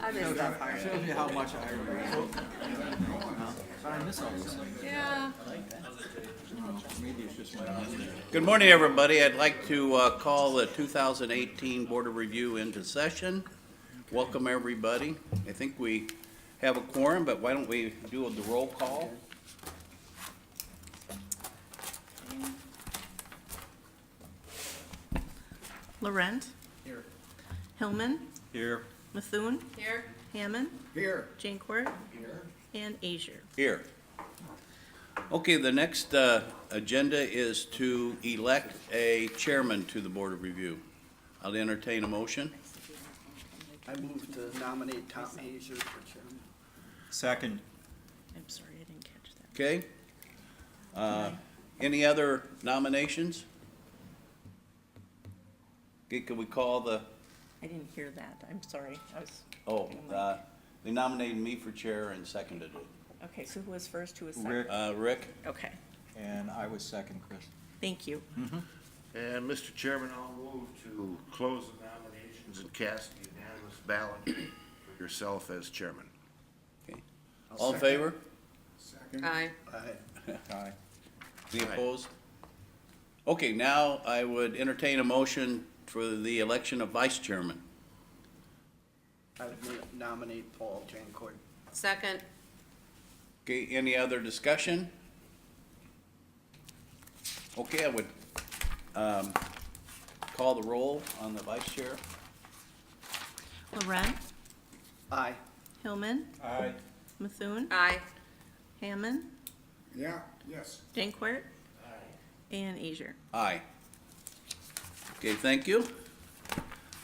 I missed that part. Shows you how much I read. But I miss all this. Yeah. Maybe it's just my memory. Good morning, everybody. I'd like to call the 2018 Board of Review into session. Welcome, everybody. I think we have a quorum, but why don't we do the roll call? Laurent. Here. Hillman. Here. Methune. Here. Hammond. Here. Jancourt. And Azier. Here. Okay, the next agenda is to elect a chairman to the Board of Review. I'll entertain a motion. I move to nominate Tom Hazer for chairman. Second. I'm sorry, I didn't catch that. Okay? Any other nominations? Okay, can we call the, I didn't hear that. I'm sorry. I was. they nominated me for chair and seconded it. Okay, so who was first? Who was second? Rick. Rick? Okay, And I was second, Chris. thank you. And Mr. Chairman, I'll move to close the nominations and cast the unanimous ballot for yourself as chairman. Okay. All in favor? Aye. Aye. Aye. Any Aye. opposed? Okay, now I would entertain a motion for the election of vice chairman. I would nominate Paul Jancourt. Second. Okay, any other discussion? Okay, I would call the roll on the vice chair. Laurent. Aye. Hillman. Aye. Methune. Aye. Hammond. Yeah, yes. Jancourt. And Azier. Aye. Okay, thank you.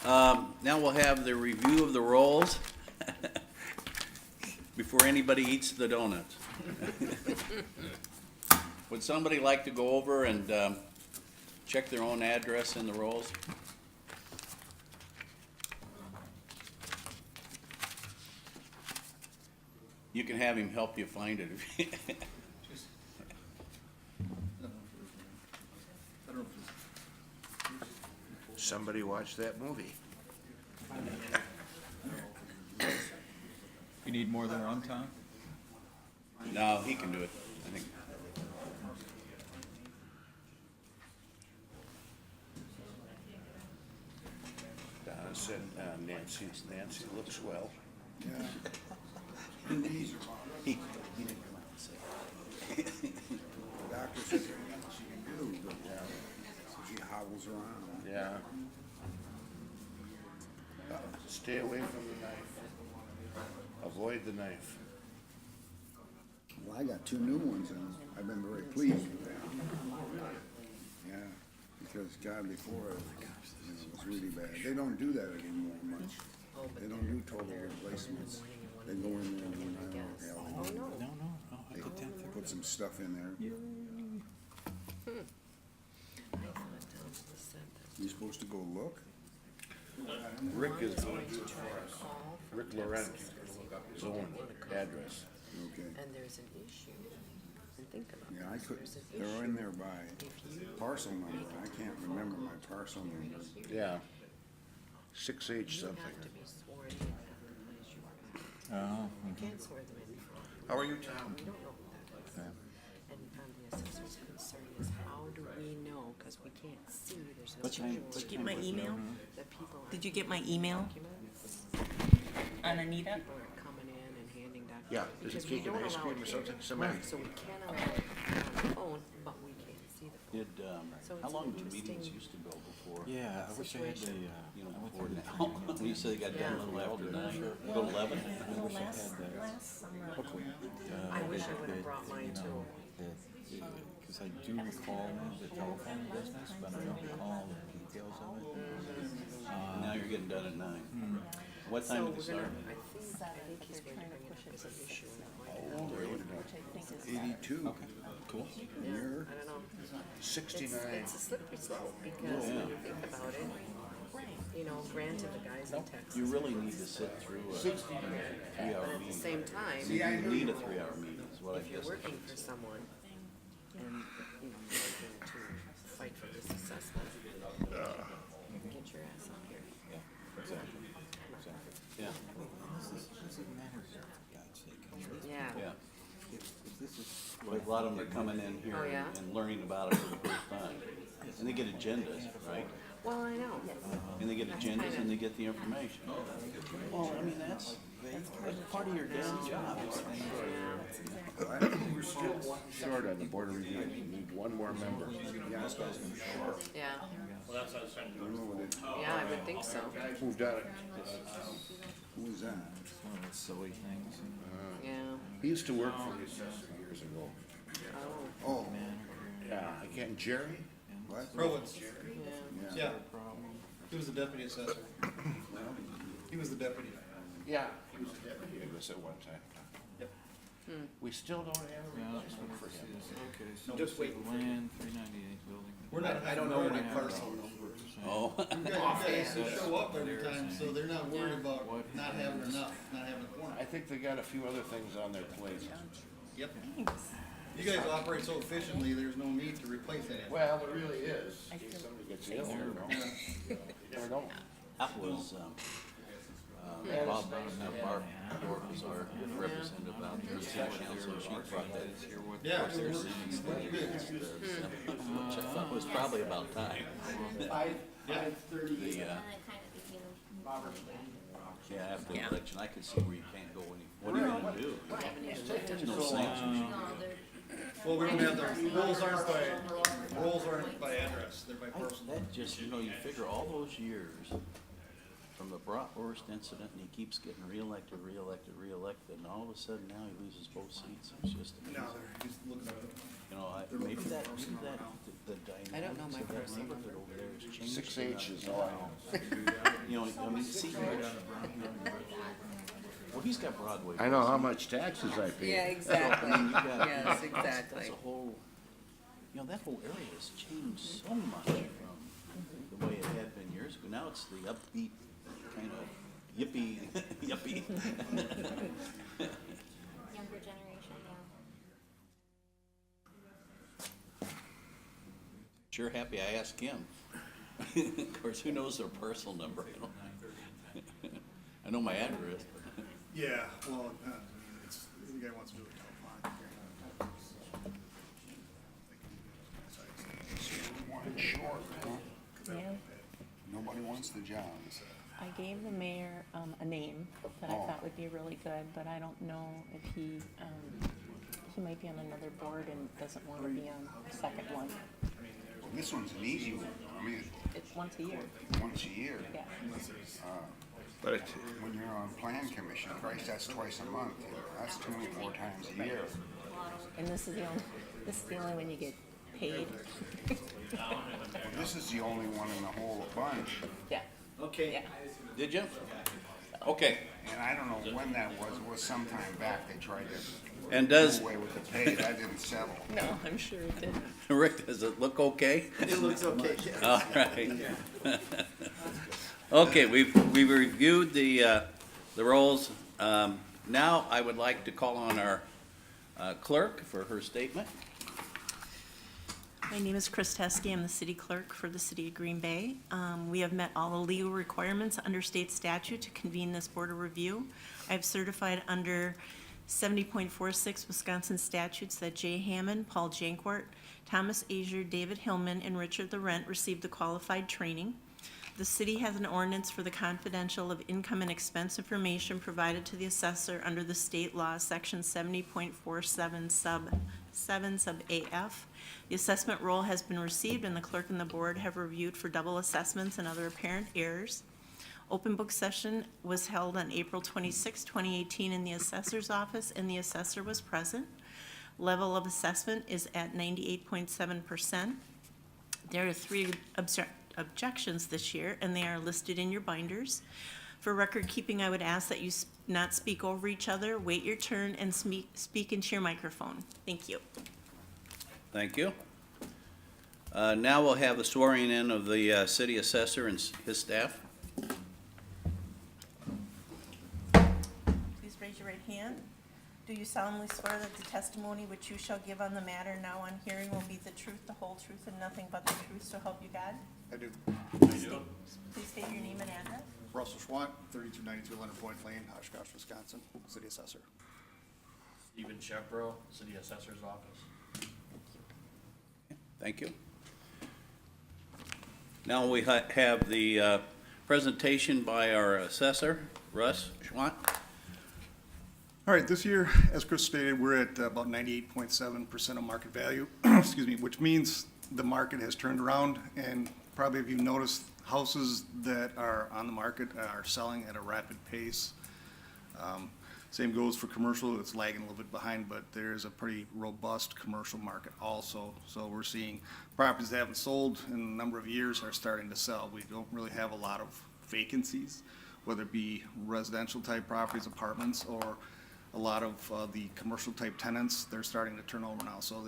Now we'll have the review of the rolls before anybody eats the donuts. Would somebody like to go over and check their own address in the rolls? You can have him help you find it. Somebody watch that movie. You need more than one, Tom? No, he can do it, I think. Donna said Nancy looks well. Yeah. He didn't come out and say it. The doctor said there's nothing she can do, but she hobbles around. Yeah. Stay away from the knife. Avoid the knife. Well, I got 2 new ones and I've been very pleased with them. Yeah, because God, before, it was really bad. They don't do that anymore much. They don't do total replacements. They go in there and they put some stuff in there. You supposed to go look? Rick is going to for us. Rick Laurent, zone address. Okay. And there's an issue. And think about Yeah, I could, they're in there by parcel number. I can't remember my parcel number. Yeah. 6H something. to be sworn in at the place you are at. Oh. You can't swear them in from. How are you, Tom? We don't know who that is. And the assessor's concern is how do we know, because we can't see, there's no visual. Did you get my email? That people are Did you get my email documents, on Anita? people are coming in and handing documents. Yeah, there's a because we cake and don't ice allow cream or it something, here. somebody. So we can allow it on the phone, but we can't see the phone. So How it's long an did meetings interesting used to go before? Yeah, I wish I had the, You know, I went before through the now. When you say they got done a little after 9, go 11? I wish I had the summer. I wish I would have brought mine too. Because I do recall the telephone business, but I don't recall the details of it. And now you're getting done at 9. What So time did it we're start? gonna, I think he's going to bring it up as an issue. Oh, really? 82. Okay, cool. You're, I don't know. 69. It's a slippery slope because when you think about it, you know, granted the guys in Texas. You really need to sit through a 3-hour But at the meeting. same time, You need a 3-hour meeting, is what I if you're guess. it working is. for someone and, you know, you're working to fight for this assessment, get your ass up here. Yeah. But a lot of them are coming in here Oh, yeah? and learning about it for the first time. And they get agendas, right? Well, I know. And they get agendas and they get the information. Well, I mean, that's part of your damn job. We're still one short on the board of review. We need one more member. Yeah, yeah, I would think so. Moved on. Who's that? One of those silly things. Yeah. He used to work for the assessor years ago. Oh, Oh, Yeah, I can't, Jerry? what? Rowland's. yeah. Yeah, he was the deputy assessor. He was the deputy. Yeah. He was a deputy of us at one time. Yep. We still don't have a replacement for him. Okay, so Just wait. land, 398 building. We're not, I don't know any parcel numbers. Oh, You guys show up every time, so they're not worried about not having enough, not having a quorum. I think they got a few other things on their plate. Yep. You guys operate so efficiently, there's no need to replace any of it. Well, there really is. In case somebody gets ill, you know. You never know. that was, Bob, Barb York was our representative out there, city council, she brought that. Yeah, Of course, there's things which I thought was probably about time. The, yeah, after the election, I could see where you can't go any, what are you gonna do? There's no sanctions. Well, we don't have the, rolls aren't by address, they're by person. That just, you know, you figure all those years from the Bratwurst incident, and he keeps getting reelected, and all of a sudden now he loses both seats. It's just amazing. No, they're just looking at it. You know, maybe the I don't know dynamics my of that personal neighborhood over there has changed. 6H is all I know. You know, I mean, see, well, he's got Broadway. I know how much taxes I pay. Yeah, I exactly. mean, you got- Yes, That's exactly. a whole, you know, that whole area has changed so much from the way it had been years ago. Now it's the upbeat kind of yippee, yippee. Younger generation, yeah. Sure happy I asked him. Of course, who knows their personal number? I don't. I know my address. Yeah, well, it's, the guy wants to do a telephone. One short, huh? Yeah. Nobody wants the job. I gave the mayor, a name that I Oh. thought would be really good, but I don't know if he might be on another board and doesn't wanna be on a second one. This one's an easy one. I mean, It's once a year, once a year. yeah. But it, When you're on plan commission, Christ, that's twice a month. That's 24 times a year. And this is the only one you get paid. Well, this is the only one in the whole bunch, Yeah, Okay. yeah. Did you? Okay. and I don't know when that was. It was sometime back they tried to And do does, away with the pay. That didn't settle. No, I'm sure it did. Rick, does it look okay? It looks okay, yes. All right. Okay, we've reviewed the roles. Now I would like to call on our clerk for her statement. My name is Chris Teskey. I'm the city clerk for the city of Green Bay. We have met all the legal requirements under state statute to convene this board of review. I've certified under 70.46 Wisconsin statutes that Jay Hammond, Paul Jankwart, Thomas Azier, David Hillman, and Richard Laurent received the qualified training. The city has an ordinance for the confidential of income and expense information provided to the assessor under the state law, section 70.47 sub 7 sub AF. The assessment roll has been received and the clerk and the board have reviewed for double assessments and other apparent errors. Open book session was held on April 26, 2018 in the assessor's office and the assessor was present. Level of assessment is at 98.7%. There are 3 objections this year, and they are listed in your binders. For record keeping, I would ask that you not speak over each other, wait your turn, and speak into your microphone. Thank you. Thank you. Now we'll have the swearing in of the city assessor and his staff. Please raise your right hand. Do you solemnly swear that the testimony which you shall give on the matter now on hearing will be the truth, the whole truth, and nothing but the truth, so help you God? I do. Please state your name and address. Russell Schwant, 3292 Leonard Point Lane, Oshkosh, Wisconsin, city assessor. Stephen Shepro, City Assessor's Office. Thank you. Now we have the presentation by our assessor, Russ Schwant. All right, this year, as Chris stated, we're at about 98.7% of market value, excuse me, which means the market has turned around, and probably if you've noticed, houses that are on the market are selling at a rapid pace. Same goes for commercial. It's lagging a little bit behind, but there is a pretty robust commercial market also. So we're seeing properties that haven't sold in a number of years are starting to sell. We don't really have a lot of vacancies, whether it be residential type properties, apartments, or a lot of the commercial type tenants. They're starting to turn over now. So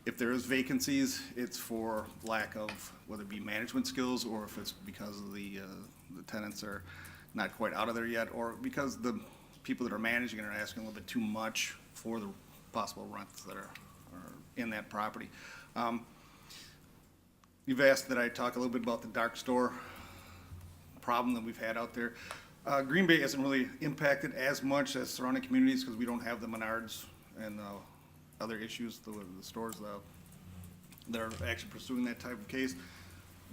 if there is vacancies, it's for lack of whether it be management skills, or if it's because of the tenants are not quite out of there yet, or because the people that are managing it are asking a little bit too much for the possible rents that are in that property. You've asked that I talk a little bit about the dark store problem that we've had out there. Green Bay hasn't really impacted as much as surrounding communities because we don't have the Menards and other issues, the stores that are actually pursuing that type of case.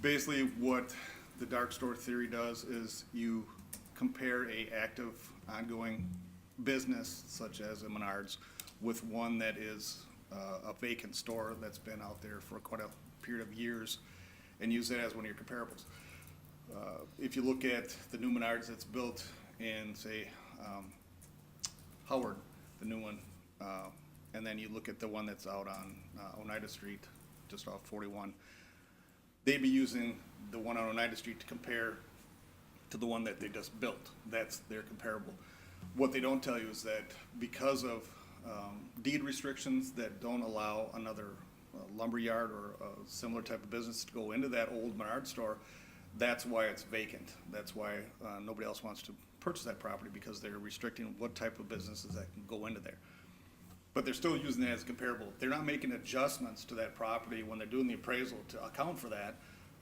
Basically, what the dark store theory does is you compare a active, ongoing business such as a Menards with one that is a vacant store that's been out there for quite a period of years, and use that as one of your comparables. If you look at the new Menards that's built in, say, Howard, the new one, and then you look at the one that's out on Oneida Street, just off 41, they'd be using the one on Oneida Street to compare to the one that they just built. That's their comparable. What they don't tell you is that because of deed restrictions that don't allow another lumber yard or a similar type of business to go into that old Menard store, that's why it's vacant. That's why nobody else wants to purchase that property, because they're restricting what type of businesses that can go into there. But they're still using that as comparable. They're not making adjustments to that property when they're doing the appraisal to account for that,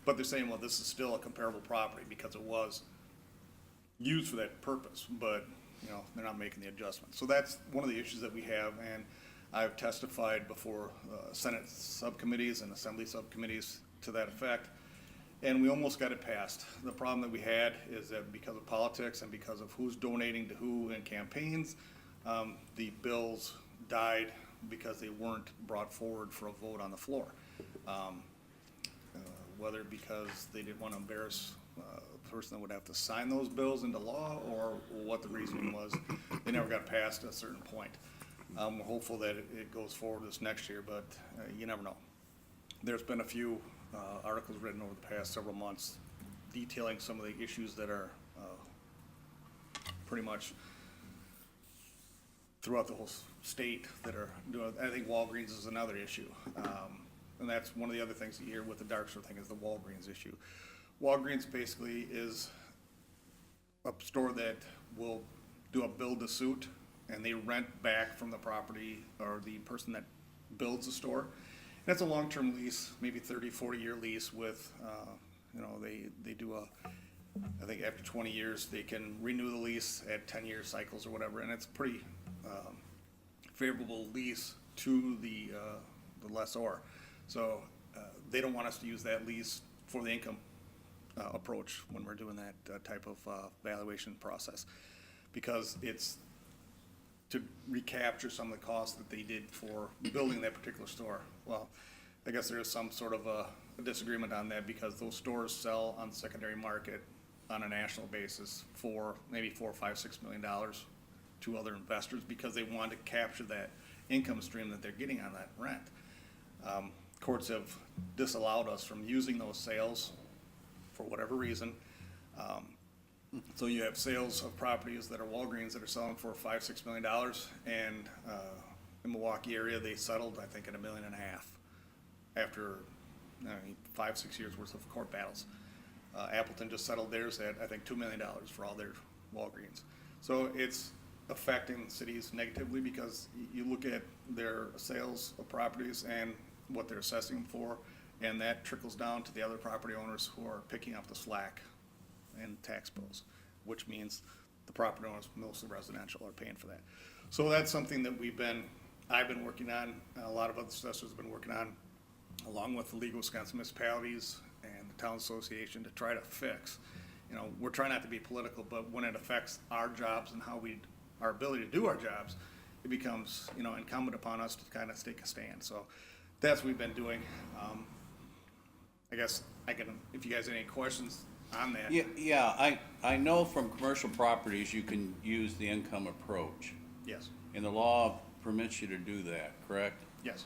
but they're saying, well, this is still a comparable property because it was used for that purpose, but they're not making the adjustment. So that's one of the issues that we have, and I've testified before Senate subcommittees and Assembly subcommittees to that effect, and we almost got it passed. The problem that we had is that because of politics and because of who's donating to who in campaigns, the bills died because they weren't brought forward for a vote on the floor. Whether because they didn't want to embarrass the person that would have to sign those bills into law, or what the reasoning was, they never got past a certain point. We're hopeful that it goes forward this next year, but you never know. There's been a few articles written over the past several months detailing some of the issues that are pretty much throughout the whole state that are doing. I think Walgreens is another issue. And that's one of the other things that you hear with the dark store thing, is the Walgreens issue. Walgreens basically is a store that will do a build to suit, and they rent back from the property or the person that builds the store. And it's a long-term lease, maybe 30, 40-year lease with, they do I think after 20 years, they can renew the lease at 10-year cycles or whatever, and it's a pretty favorable lease to the lessor. So they don't want us to use that lease for the income approach when we're doing that type of valuation process, because it's to recapture some of the costs that they did for building that particular store. Well, I guess there is some sort of a disagreement on that, because those stores sell on the secondary market on a national basis for maybe $4, $5, $6 million to other investors, because they want to capture that income stream that they're getting on that rent. Courts have disallowed us from using those sales for whatever reason. So you have sales of properties that are Walgreens that are selling for $5, $6 million, and in Milwaukee area, they settled, I think, at $1.5 million after 5, 6 years worth of court battles. Appleton just settled theirs at, I think, $2 million for all their Walgreens. So it's affecting cities negatively, because you look at their sales of properties and what they're assessing them for, and that trickles down to the other property owners who are picking up the slack in tax bills, which means the property owners, mostly residential, are paying for that. So that's something that I've been working on, and a lot of other assessors have been working on, along with the League of Wisconsin Municipalities and the Town Association, to try to fix. You know, we're trying not to be political, but when it affects our jobs and our ability to do our jobs, it becomes, you know, incumbent upon us to kind of take a stand. So that's what we've been doing. I guess if you guys have any questions on that. Yeah, I know from commercial properties, you can use the income approach. Yes, And the law permits you to do that, correct? yes,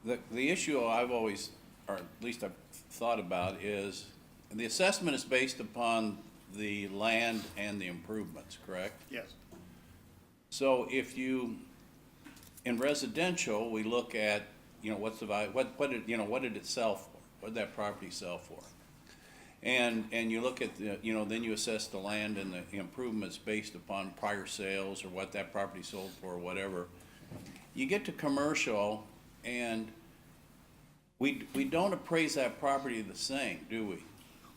The issue I've always, or at least I've thought about, is the assessment is based upon the land and the improvements, correct? yes, So if you, in residential, we look at, you know, what's the value, what did it sell for? What did that property sell for? And you look at the, you know, then you assess the land and the improvements based upon prior sales or what that property sold for, or whatever. You get to commercial, and we don't appraise that property the same, do we?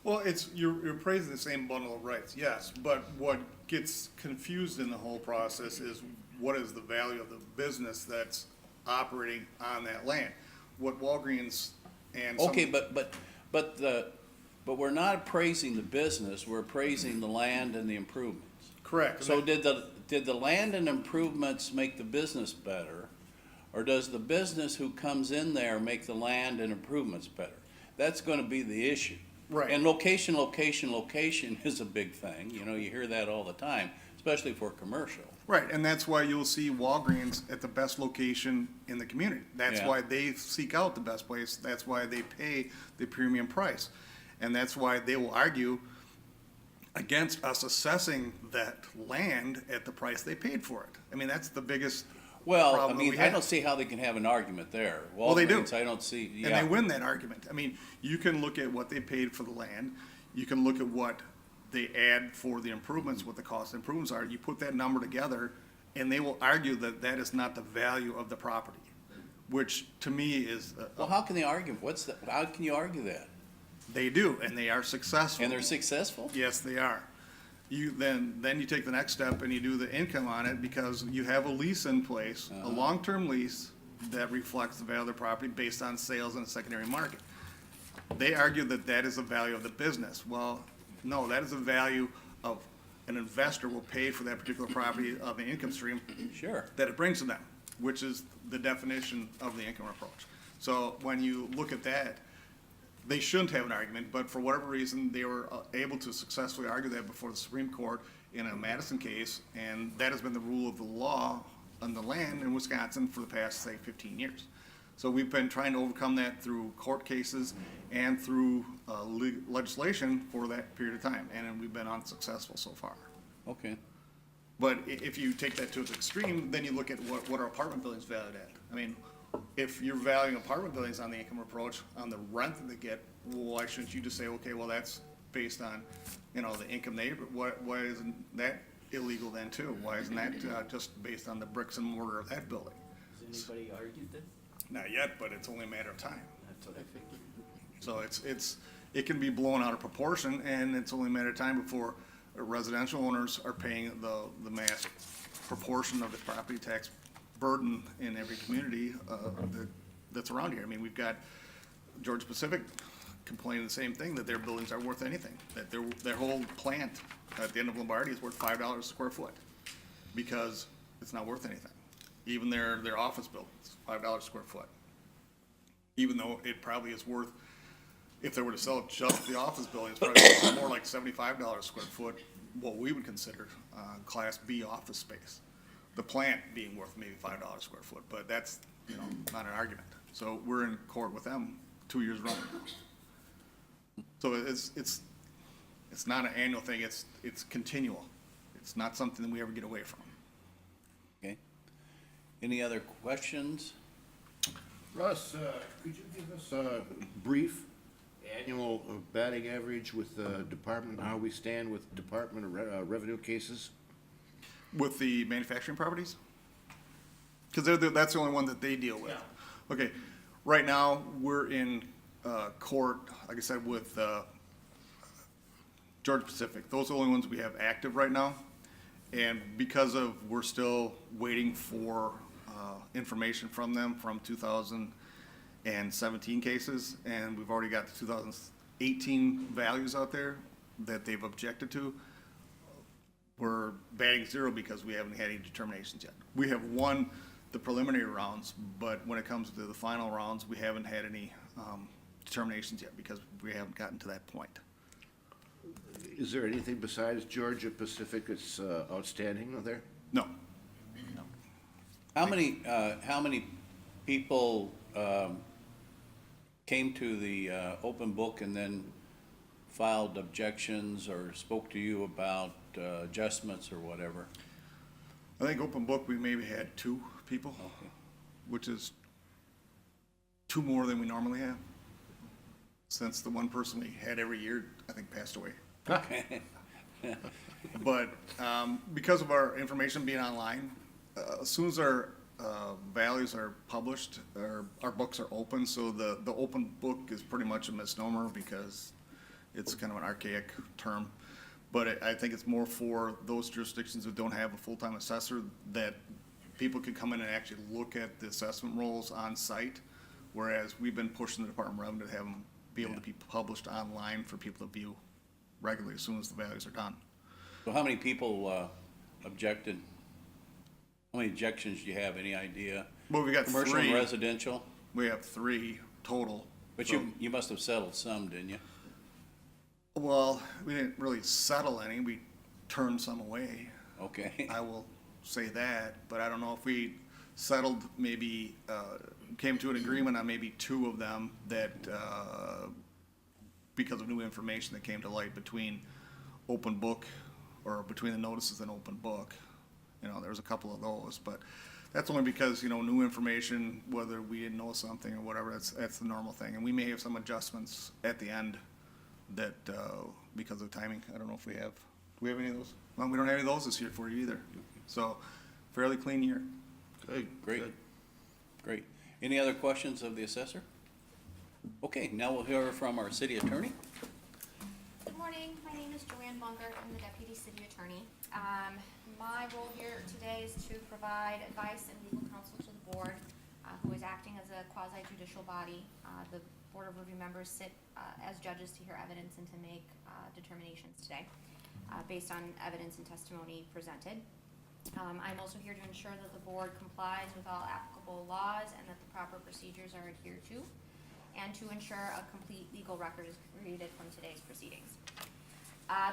well, you're appraising the same bundle of rights, yes, but what gets confused in the whole process is what is the value of the business that's operating on that land? What Walgreens and some. Okay, but we're not appraising the business, we're appraising the land and the improvements. Correct. So did the land and improvements make the business better? Or does the business who comes in there make the land and improvements better? That's gonna be the issue. Right. And location is a big thing, you know, you hear that all the time, especially for commercial. Right, and that's why you'll see Walgreens at the best location in the community. That's Yeah. why they seek out the best place, that's why they pay the premium price. And that's why they will argue against us assessing that land at the price they paid for it. I mean, that's the biggest Well, I problem that we mean, I have. don't see how they can have an argument there. Well, they do. Walgreens, I don't see, And yeah. they win that argument. I mean, you can look at what they paid for the land, you can look at what they add for the improvements, what the cost improvements are, you put that number together, and they will argue that that is not the value of the property, which to me is, Well, how can they argue? How can you argue that? they do, and they are successful. And they're successful? Yes, they are. Then you take the next step and you do the income on it, because you have a lease in place, a long-term lease that reflects the value of the property based on sales in the secondary market. They argue that that is the value of the business. Well, no, that is the value of an investor will pay for that particular property of the income stream Sure. that it brings to them, which is the definition of the income approach. So when you look at that, they shouldn't have an argument, but for whatever reason, they were able to successfully argue that before the Supreme Court in a Madison case, and that has been the rule of the law on the land in Wisconsin for the past, say, 15 years. So we've been trying to overcome that through court cases and through legislation for that period of time, and we've been unsuccessful so far. Okay. But if you take that to its extreme, then you look at what are apartment buildings valued at. I mean, if you're valuing apartment buildings on the income approach, on the rent that they get, well, why shouldn't you just say, okay, well, that's based on, you know, the income neighbor, why isn't that illegal then too? Why isn't that just based on the bricks and mortar of that building? Has anybody argued that? Not yet, but it's only a matter of time. That's what I figured. So it can be blown out of proportion, and it's only a matter of time before residential owners are paying the mass proportion of the property tax burden in every community that's around here. I mean, we've got Georgia Pacific complaining the same thing, that their buildings aren't worth anything, that their whole plant at the end of Lombardi is worth $5 a square foot, because it's not worth anything. Even their office buildings, $5 a square foot. Even though it probably is worth, if they were to sell just the office buildings, probably more like $75 a square foot, what we would consider Class B office space. The plant being worth maybe $5 a square foot, but that's, you know, not an argument. So we're in court with them 2 years running now. So it's not an annual thing, it's continual. It's not something that we ever get away from. Okay. Any other questions? Russ, could you give us a brief annual batting average with the department, how we stand with Department of Revenue cases? With the manufacturing properties? Because that's the only one that they deal with. Yeah. Okay, right now, we're in court, like I said, with Georgia Pacific. Those are the only ones we have active right now. And because of, we're still waiting for information from them from 2017 cases, and we've already got the 2018 values out there that they've objected to. We're batting zero because we haven't had any determinations yet. We have won the preliminary rounds, but when it comes to the final rounds, we haven't had any determinations yet because we haven't gotten to that point. Is there anything besides Georgia Pacific that's outstanding there? No. How many people came to the open book and then filed objections or spoke to you about adjustments or whatever? I think open book, we maybe had 2 people, Okay. which is 2 more than we normally have. Since the one person we had every year, I think, passed away. Okay. But because of our information being online, as soon as our values are published, our books are open, so the open book is pretty much a misnomer because it's kind of an archaic term. But I think it's more for those jurisdictions that don't have a full-time assessor, that people can come in and actually look at the assessment rolls on site, whereas we've been pushing the Department of Revenue to have them be able to be published online for people to view regularly as soon as the values are done. So how many people objected? How many objections do you have? Any idea? Well, we got Commercial and 3. residential? We have 3 total. But So- you must have settled some, didn't you? Well, we didn't really settle any. We turned some away. Okay. I will say that, but I don't know if we settled, maybe, came to an agreement on maybe 2 of them that, because of new information that came to light between open book, or between the notices and open book. You know, there's a couple of those, but that's only because, you know, new information, whether we didn't know something or whatever, that's the normal thing. And we may have some adjustments at the end that, because of timing, I don't know if we have, do we have any of those? Well, we don't have any of those this year for you either. So, fairly clean year. Good, Great. good. Great. Any other questions of the assessor? Okay, now we'll hear from our city attorney. Good morning, my name is Joanne Bungert, I'm the Deputy City Attorney. My role here today is to provide advice and legal counsel to the board, who is acting as a quasi-judicial body. The Board of Review members sit as judges to hear evidence and to make determinations today, based on evidence and testimony presented. I'm also here to ensure that the board complies with all applicable laws and that the proper procedures are adhered to, and to ensure a complete legal record is created from today's proceedings.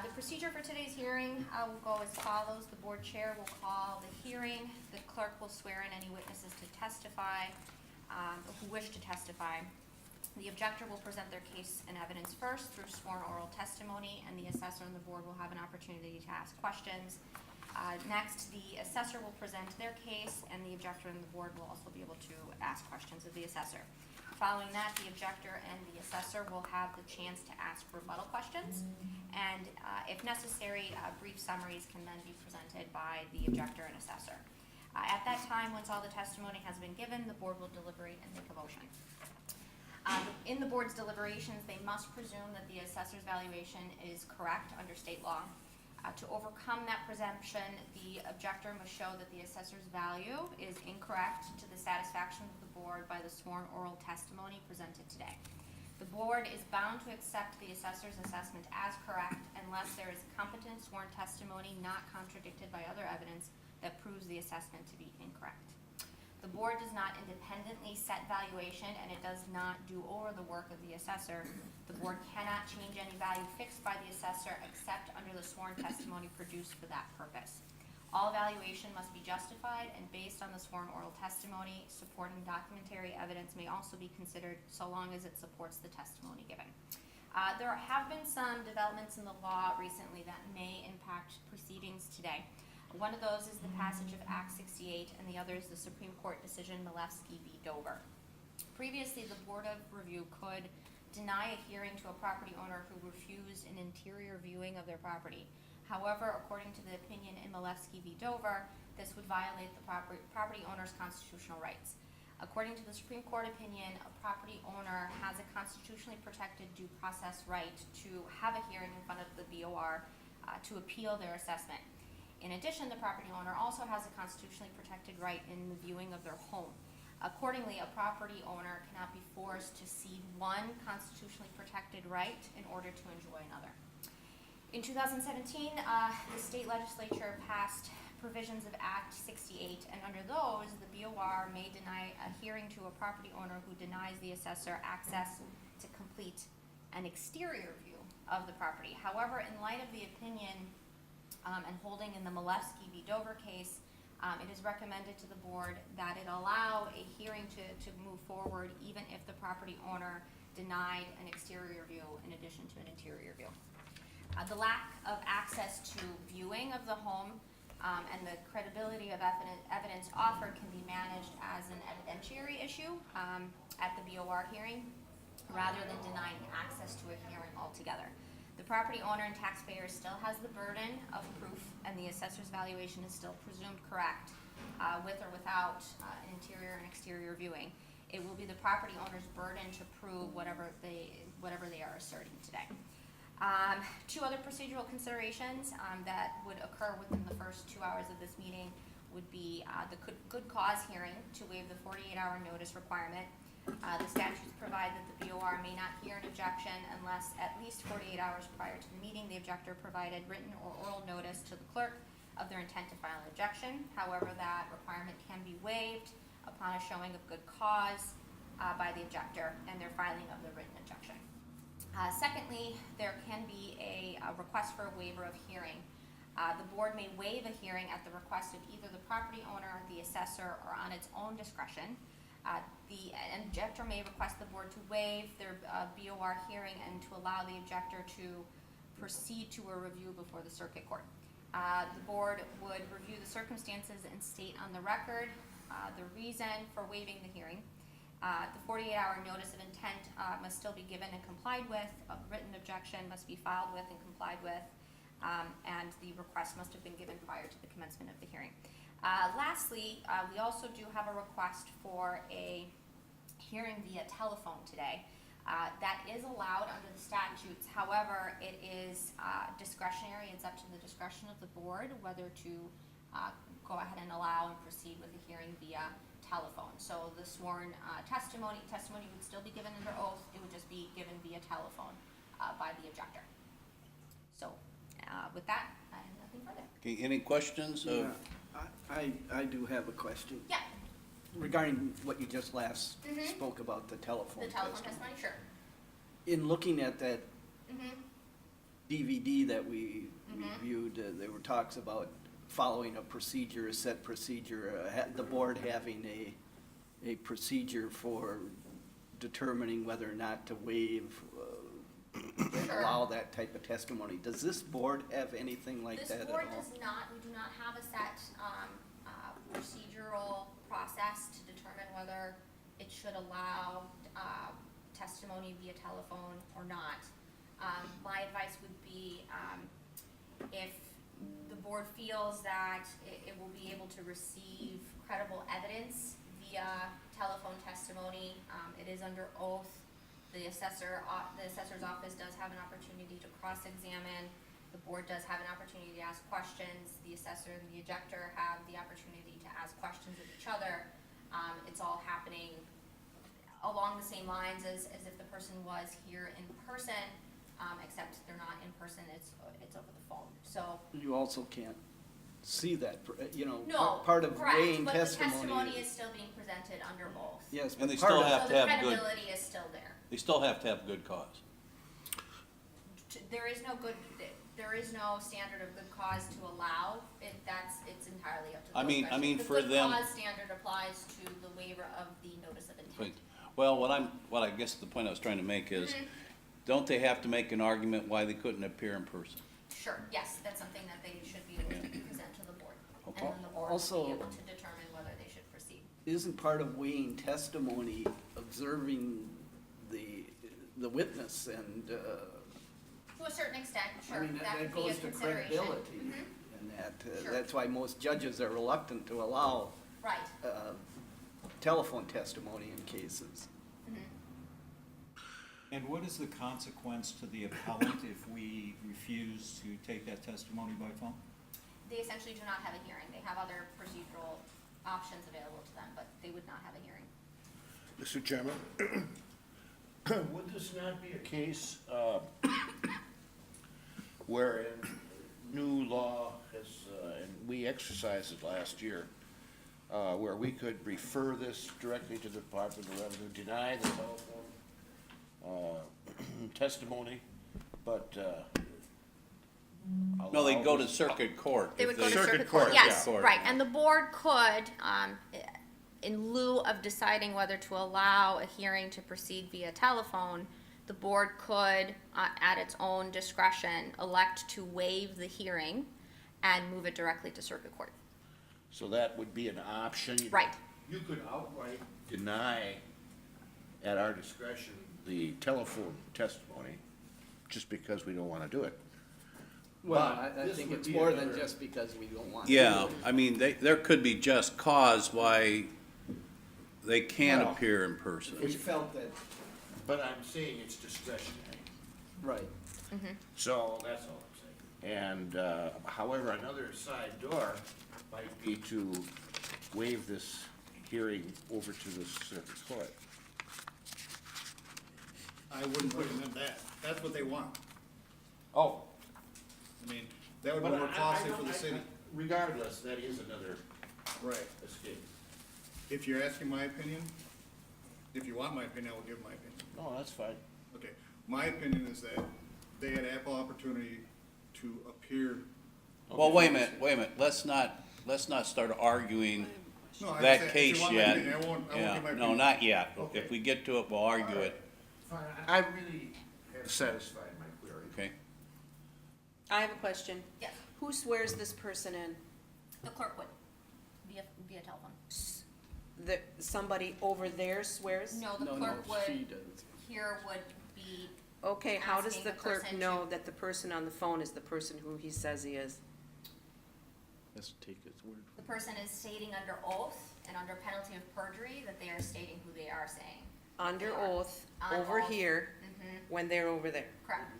The procedure for today's hearing will go as follows. The board chair will call the hearing. The clerk will swear in any witnesses to testify, who wish to testify. The objector will present their case and evidence first through sworn oral testimony, and the assessor and the board will have an opportunity to ask questions. Next, the assessor will present their case, and the objector and the board will also be able to ask questions of the assessor. Following that, the objector and the assessor will have the chance to ask rebuttal questions, and if necessary, brief summaries can then be presented by the objector and assessor. At that time, once all the testimony has been given, the board will deliberate and make a motion. In the board's deliberations, they must presume that the assessor's valuation is correct under state law. To overcome that presumption, the objector must show that the assessor's value is incorrect to the satisfaction of the board by the sworn oral testimony presented today. The board is bound to accept the assessor's assessment as correct unless there is competent sworn testimony not contradicted by other evidence that proves the assessment to be incorrect. The board does not independently set valuation, and it does not do over the work of the assessor. The board cannot change any value fixed by the assessor except under the sworn testimony produced for that purpose. All valuation must be justified and based on the sworn oral testimony. Supporting documentary evidence may also be considered so long as it supports the testimony given. There have been some developments in the law recently that may impact proceedings today. One of those is the passage of Act 68, and the other is the Supreme Court decision Milewski v. Dover. Previously, the Board of Review could deny a hearing to a property owner who refused an interior viewing of their property. However, according to the opinion in Milewski v. Dover, this would violate the property owner's constitutional rights. According to the Supreme Court opinion, a property owner has a constitutionally protected due process right to have a hearing in front of the BOR to appeal their assessment. In addition, the property owner also has a constitutionally protected right in the viewing of their home. Accordingly, a property owner cannot be forced to cede one constitutionally protected right in order to enjoy another. In 2017, the state legislature passed provisions of Act 68, and under those, the BOR may deny a hearing to a property owner who denies the assessor access to complete an exterior view of the property. However, in light of the opinion and holding in the Malevsky v. Dover case, it is recommended to the board that it allow a hearing to move forward even if the property owner denied an exterior view in addition to an interior view. The lack of access to viewing of the home and the credibility of evidence offered can be managed as an evidentiary issue at the BOR hearing rather than denying access to a hearing altogether. The property owner and taxpayer still has the burden of proof, and the assessor's valuation is still presumed correct with or without an interior and exterior viewing. It will be the property owner's burden to prove whatever they are asserting today. Two other procedural considerations that would occur within the first 2 hours of this meeting would be the good cause hearing to waive the 48-hour notice requirement. The statutes provide that the BOR may not hear an objection unless at least 48 hours prior to the meeting the objector provided written or oral notice to the clerk of their intent to file an objection. However, that requirement can be waived upon a showing of good cause by the objector and their filing of the written objection. Secondly, there can be a request for a waiver of hearing. The board may waive a hearing at the request of either the property owner, the assessor, or on its own discretion. The objector may request the board to waive their BOR hearing and to allow the objector to proceed to a review before the circuit court. The board would review the circumstances and state on the record the reason for waiving the hearing. The 48-hour notice of intent must still be given and complied with. A written objection must be filed with and complied with, and the request must have been given prior to the commencement of the hearing. Lastly, we also do have a request for a hearing via telephone today. That is allowed under the statutes. However, it is discretionary. It's up to the discretion of the board whether to go ahead and allow and proceed with the hearing via telephone. So the sworn testimony would still be given under oath. It would just be given via telephone by the objector. So with that, I have nothing further. Okay, any questions? Yeah, I do have a question. Yeah, Regarding what you just last Mhm. spoke about, the telephone the telephone testimony. testimony, sure. In looking at that Mm-hmm. DVD that we Mhm. reviewed, there were talks about following a procedure, a set procedure, the board having a procedure for determining whether or not to waive and Sure. allow that type of testimony. Does this board have anything like that at all? This board does not, we do not have a set procedural process to determine whether it should allow testimony via telephone or not. My advice would be if the board feels that it will be able to receive credible evidence via telephone testimony, it is under oath. The assessor's office does have an opportunity to cross-examine. The board does have an opportunity to ask questions. The assessor and the objector have the opportunity to ask questions of each other. It's all happening along the same lines as if the person was here in person, except they're not in person, it's over the phone. So, You also can't see that, no, part of correct, weighing but testimony. the testimony is still being presented under oath. Yes, And they but part still of- have So to the have good, credibility is still there. they still have to have good cause. There is no standard of good cause to allow, it's entirely up to the I mean, discretion. for them- The good cause standard applies to the waiver of the notice of Right. intent. Well, what I guess the point I was trying to make is, don't they have to make an argument why they couldn't appear in person? Sure, yes, that's something that they should be able to present to the board. And Okay. then the board will Also- be able to determine whether they should proceed. Isn't part of weighing testimony observing the witness and, To a certain extent, I sure, mean, that that could be a goes to consideration. credibility. Mhm. And that, Sure. that's why most judges are reluctant to allow Right, telephone testimony in cases. And what is the consequence to the appellant if we refuse to take that testimony by phone? They essentially do not have a hearing. They have other procedural options available to them, but they would not have a hearing. Mr. Chairman, would this not be a case, wherein new law has, and we exercised it last year, where we could refer this directly to the Department of Revenue, deny the telephone testimony, but No, they go allow to this- circuit court. They if would go to they- circuit court, yeah. yes, right, and the board could, in lieu of deciding whether to allow a hearing to proceed via telephone, the board could, at its own discretion, elect to waive the hearing and move it directly to circuit court. So that would be an option. Right. You could outright deny, at our discretion, the telephone testimony, just because we don't wanna do it. Well, But I this think would it's be more than another- just because we don't want to. Yeah, I mean, there could be just cause why they can't Well, appear in person. We felt that, But I'm saying it's discretionary. right. So that's all I'm saying. And, however, another side door might be to waive this hearing over to the circuit court. I wouldn't recommend that. That's what they want. Oh. I mean, that would be more costly for the city. Regardless, that is another Right. escape. If you're asking my opinion, if you want my opinion, I will give my opinion. No, that's fine. Okay, my opinion is that they had ample opportunity to appear. Well, wait a minute, let's not start arguing No, I that understand. If case you want my yet. opinion, I won't Yeah, give my no, opinion. not yet. Okay. If we get to it, we'll argue it, Fine, I really have satisfied my query. okay? I have a question. Yes, Who swears this person in? the clerk would, via telephone. Somebody over there swears? No, the No, clerk no, she would, does. here would be, Okay, how does Asking the the clerk person know to- that the person on the phone is the person who he says he is? Let's take his word. the person is stating under oath and under penalty of perjury that they are stating who they are saying. Under They are oath, on over oath. here, when they're over there. Correct.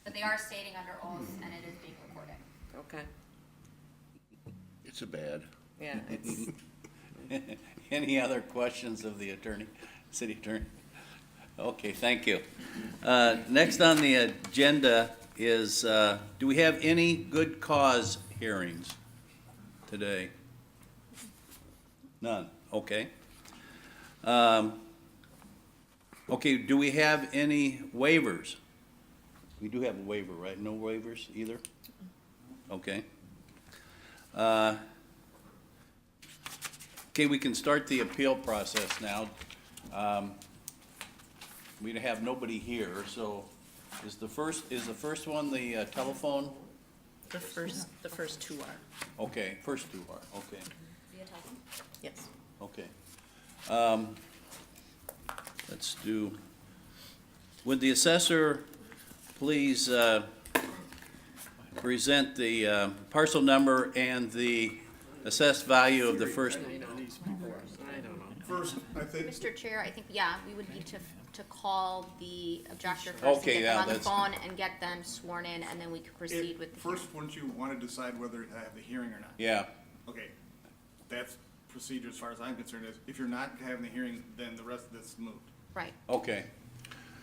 But they are stating under oath and it is being recorded. Okay, It's a bad. yeah, it's, Any other questions of the attorney, city attorney? Okay, thank you. Next on the agenda is, do we have any good cause hearings today? None, okay. Okay, do we have any waivers? We do have a waiver, right? No waivers either? Okay. Okay, we can start the appeal process now. We have nobody here, so is the first one the telephone? The first two are. Okay, first two are, okay, Via telephone? Yes. okay. Let's do, would the assessor please present the parcel number and the assessed value of the first? First, I think, Mr. Chair, I think, yeah, we would need to call the objector first and Okay, get yeah, them on the that's- phone and get them sworn in, and then we could proceed with the hearing. first, wouldn't you want to decide whether to have the hearing or not? Yeah, Okay, that's procedure as far as I'm concerned is, if you're not having the hearing, then the rest of this is moved. Right. okay.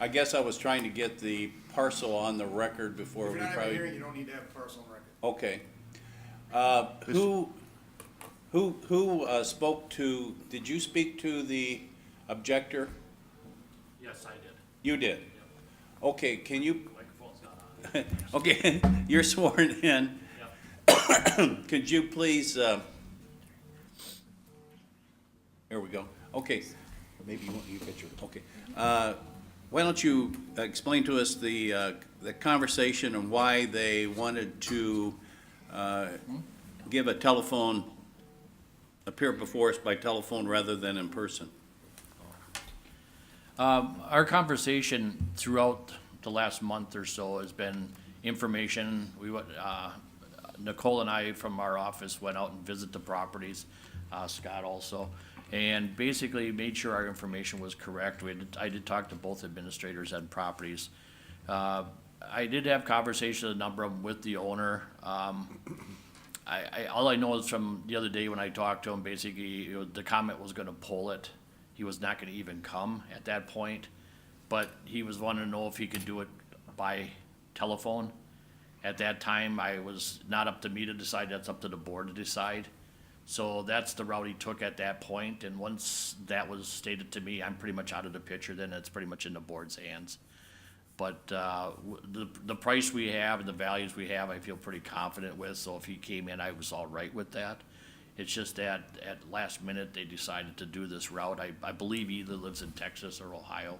I guess I was trying to get the parcel on the record before If we you're not having a hearing, probably, you don't need to have a parcel on record. okay. Who spoke to, did you speak to the objector? Yes, I did. You did? Okay, can you, Microphone's not on. okay, you're sworn in. Yep. Could you please, there we go. Okay, maybe you get your, okay. Why don't you explain to us the conversation and why they wanted to give a telephone, appear before us by telephone rather than in person? Our conversation throughout the last month or so has been information. Nicole and I from our office went out and visited the properties. Scott also, and basically made sure our information was correct. I did talk to both administrators and properties. I did have conversations, a number of them with the owner. All I know is from the other day when I talked to him, basically, the comment was gonna pull it. He was not gonna even come at that point, but he was wanting to know if he could do it by telephone. At that time, I was not up to me to decide, that's up to the board to decide. So that's the route he took at that point, and once that was stated to me, I'm pretty much out of the picture, then it's pretty much in the board's hands. But, the price we have and the values we have, I feel pretty confident with, so if he came in, I was all right with that. It's just that at last minute, they decided to do this route. I believe he either lives in Texas or Ohio.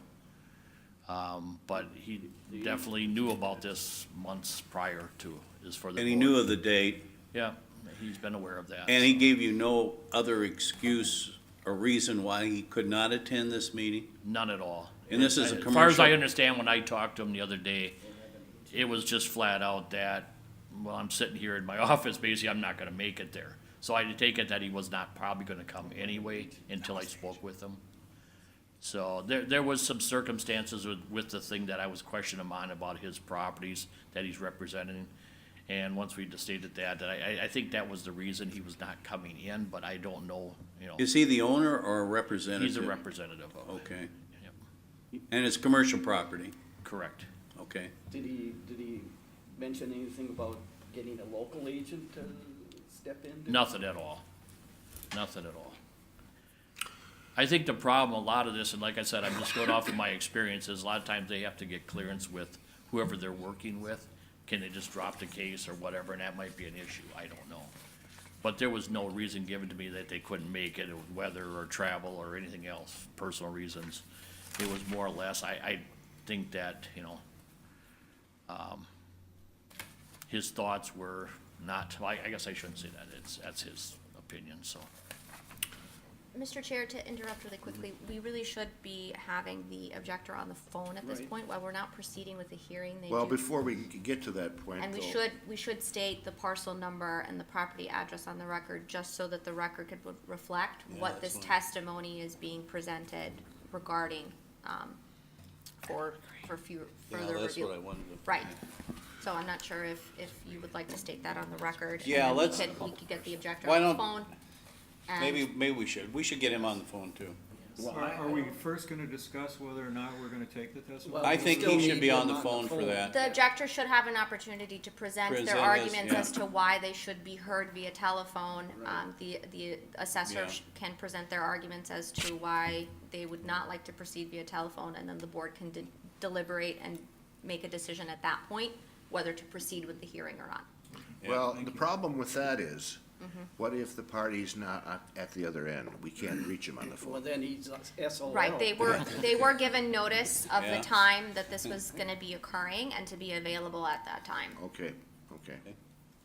But he definitely knew about this months prior to, is for the And he board. knew of the date, Yeah, he's been aware of that. and he gave you no other excuse or reason why he could not attend this meeting? None at all. And this is a As far as I commercial- understand, when I talked to him the other day, it was just flat out that, well, I'm sitting here in my office, basically, I'm not gonna make it there. So I take it that he was not probably gonna come anyway until I spoke with him. So there was some circumstances with the thing that I was questioning him on about his properties that he's representing. And once we stated that I think that was the reason he was not coming in, but I don't know, Is he the owner or a representative? he's a representative of it. Okay, Yep, and it's commercial property, correct. okay. Did he mention anything about getting a local agent to step in? Nothing at all. Nothing at all. I think the problem, a lot of this, and like I said, I'm just going off of my experiences, a lot of times they have to get clearance with whoever they're working with. Can they just drop the case or whatever, and that might be an issue, I don't know. But there was no reason given to me that they couldn't make it, weather or travel or anything else, personal reasons. It was more or less, I think that, his thoughts were not, I guess I shouldn't say that, that's his opinion, so. Mr. Chair, to interrupt really quickly, we really should be having the objector on the phone at this Right. point while we're not proceeding with the hearing. They Well, do- before we get to that point, And though. we should state the parcel number and the property address on the record, just so that the record could reflect what this testimony is being presented regarding, for further review. That's what I wanted to. Right. So I'm not sure if you would like to state that on the record. and Yeah, then let's- we could get the objector Why on the don't- phone. and- Maybe we should get him on the phone too. Are we first gonna discuss whether or not we're gonna take the testimony? Well, I we think still he need should be him on the phone for that. The objector should have an opportunity to present Present their his- arguments yeah. as to why they should be heard via telephone. The assessor Yeah. can present their arguments as to why they would not like to proceed via telephone, and then the board can deliberate and make a decision at that point, whether to proceed with the hearing or not. Well, the problem with that is, what if the party's not at the other end? We can't reach him on the Well, phone. then he's SOL. Right, they were given notice of Yeah. the time that this was gonna be occurring and to be available at that time. Okay.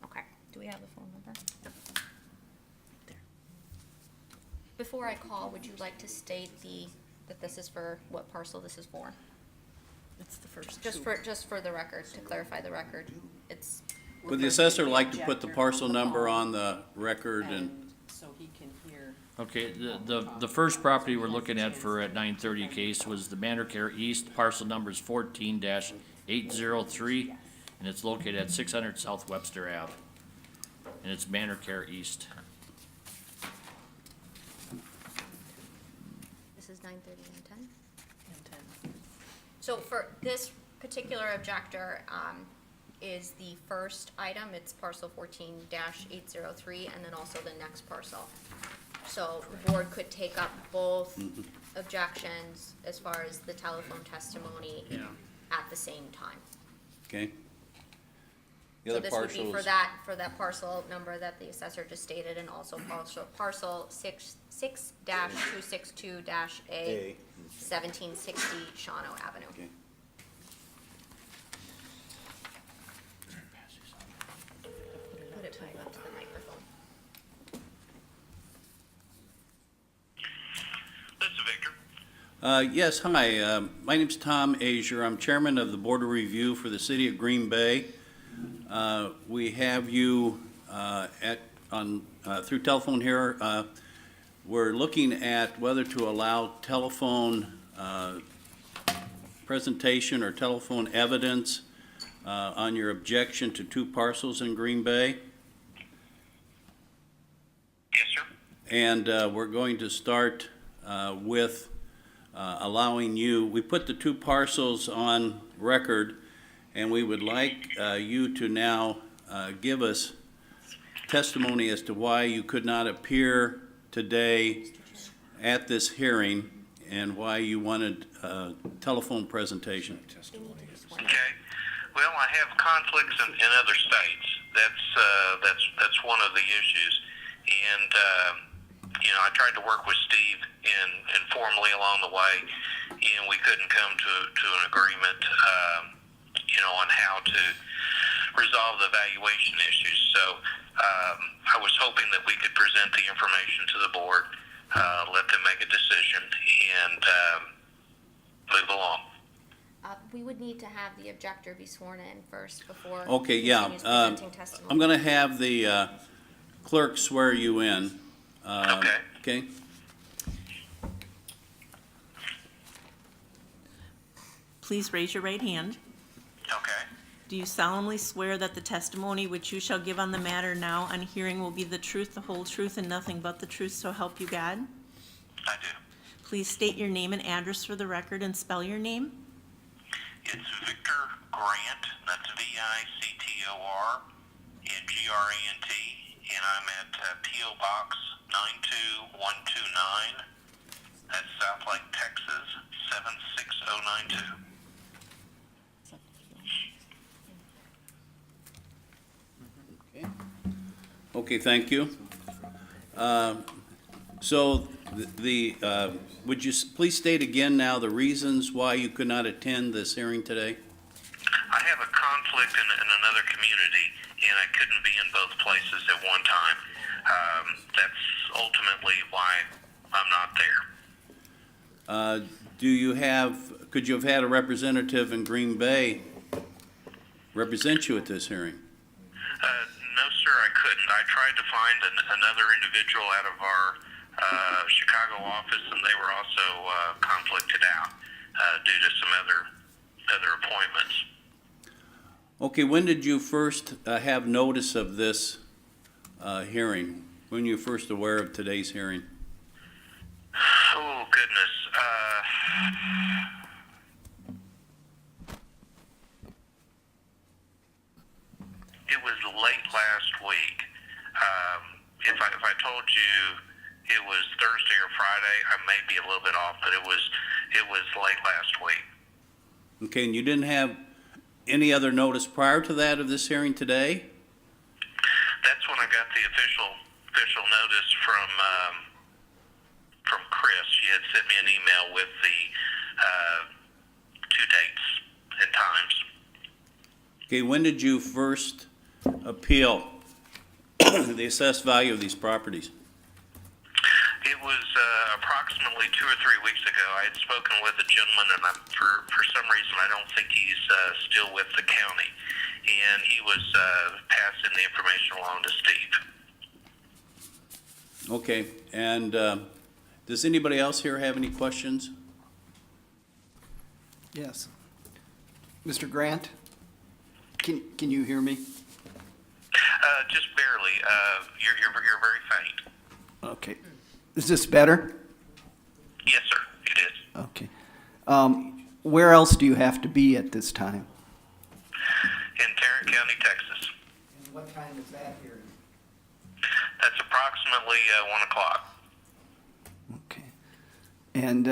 Okay, do we have the phone number? Before I call, would you like to state that this is for, what parcel this is for? It's the first Just for the record, to clarify the record, it's, Would the assessor like to put the parcel number on the record and, And so he can hear. Okay, the first property we're looking at for at 9:30 case was the Manor East, parcel number is 14-803, and it's located at 600 South Webster Ave. And it's Manor East. this is 9:30 and 10? So for this particular objector, is the first item, it's parcel 14-803, and then also the next parcel. So the board could take up both objections as far as the telephone testimony at the same time. okay? The So other this would be parcel for is, that parcel number that the assessor just stated, and also parcel 6-262-A, 1760 Shawano Avenue. okay. Put it right up to the microphone. Yes, hi, my name's Tom Azier. I'm chairman of the Board of Review for the City of Green Bay. We have you through telephone here. we're looking at whether to allow telephone presentation or telephone evidence on your objection to 2 parcels in Green Bay. Yes, sir. And we're going to start with allowing you, we put the 2 parcels on record, and we would like you to now give us testimony as to why you could not appear today at this hearing and why you wanted a telephone presentation. Okay. Well, I have conflicts in other states. That's one of the issues. And, I tried to work with Steve informally along the way, and we couldn't come to an agreement, on how to resolve the valuation issues. So I was hoping that we could present the information to the board, let them make a decision, and move along. We would need to have the objector be sworn in first before. Okay, he yeah. continues presenting testimony. I'm going to have the clerk swear you in. Okay. Okay? Please raise your right hand. Okay. Do you solemnly swear that the testimony which you shall give on the matter now on hearing will be the truth, the whole truth, and nothing but the truth, so help you God? I do. Please state your name and address for the record and spell your name. It's Victor Grant, that's Victor, and Grant, and I'm at P.O. Box 92129. That's South Lake, Texas, 76092. Okay, thank you. So would you please state again now the reasons why you could not attend this hearing today? I have a conflict in another community, and I couldn't be in both places at one time. That's ultimately why I'm not there. Could you have had a representative in Green Bay represent you at this hearing? No, sir, I couldn't. I tried to find another individual out of our Chicago office, and they were also conflicted out due to some other appointments. Okay, when did you first have notice of this hearing? When were you first aware of today's hearing? Oh, goodness. It was late last week. If I told you it was Thursday or Friday, I may be a little bit off, but it was late last week. Okay, and you didn't have any other notice prior to that of this hearing today? That's when I got the official notice from Chris. She had sent me an email with the 2 dates and times. Okay, when did you first appeal the assessed value of these properties? It was approximately 2 or 3 weeks ago. I had spoken with a gentleman, and for some reason I don't think he's still with the county, and he was passing the information along to Steve. Okay, and does anybody else here have any questions? Yes. Mr. Grant, can you hear me? Just barely. You're very faint. Okay. Is this better? Yes, sir. It is. Okay. Where else do you have to be at this time? In Tarrant County, Texas. And what time is that hearing? That's approximately 1 o'clock. Okay. And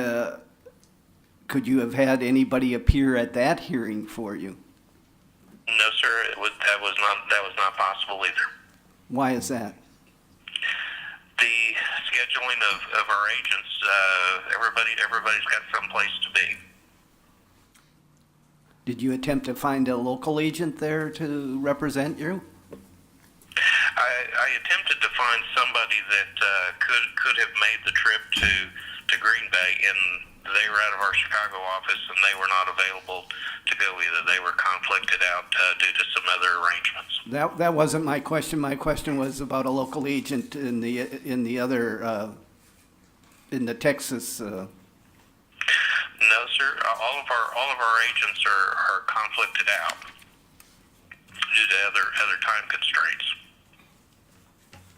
could you have had anybody appear at that hearing for you? No, sir. That was not possible either. Why is that? The scheduling of our agents, everybody's got some place to be. Did you attempt to find a local agent there to represent you? I attempted to find somebody that could have made the trip to Green Bay, and they were out of our Chicago office, and they were not available to go either. They were conflicted out due to some other arrangements. That wasn't my question. My question was about a local agent in the other in the Texas, No, sir. All of our agents are conflicted out due to other time constraints.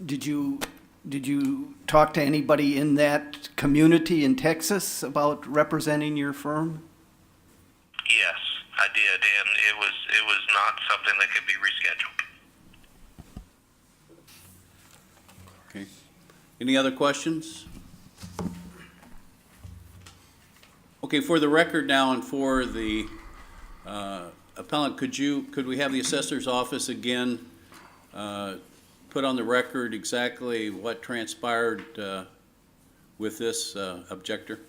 did you talk to anybody in that community in Texas about representing your firm? Yes, I did, and it was not something that could be rescheduled. Okay. Any other questions? Okay, for the record now and for the appellant, could we have the assessor's office again put on the record exactly what transpired with this objector?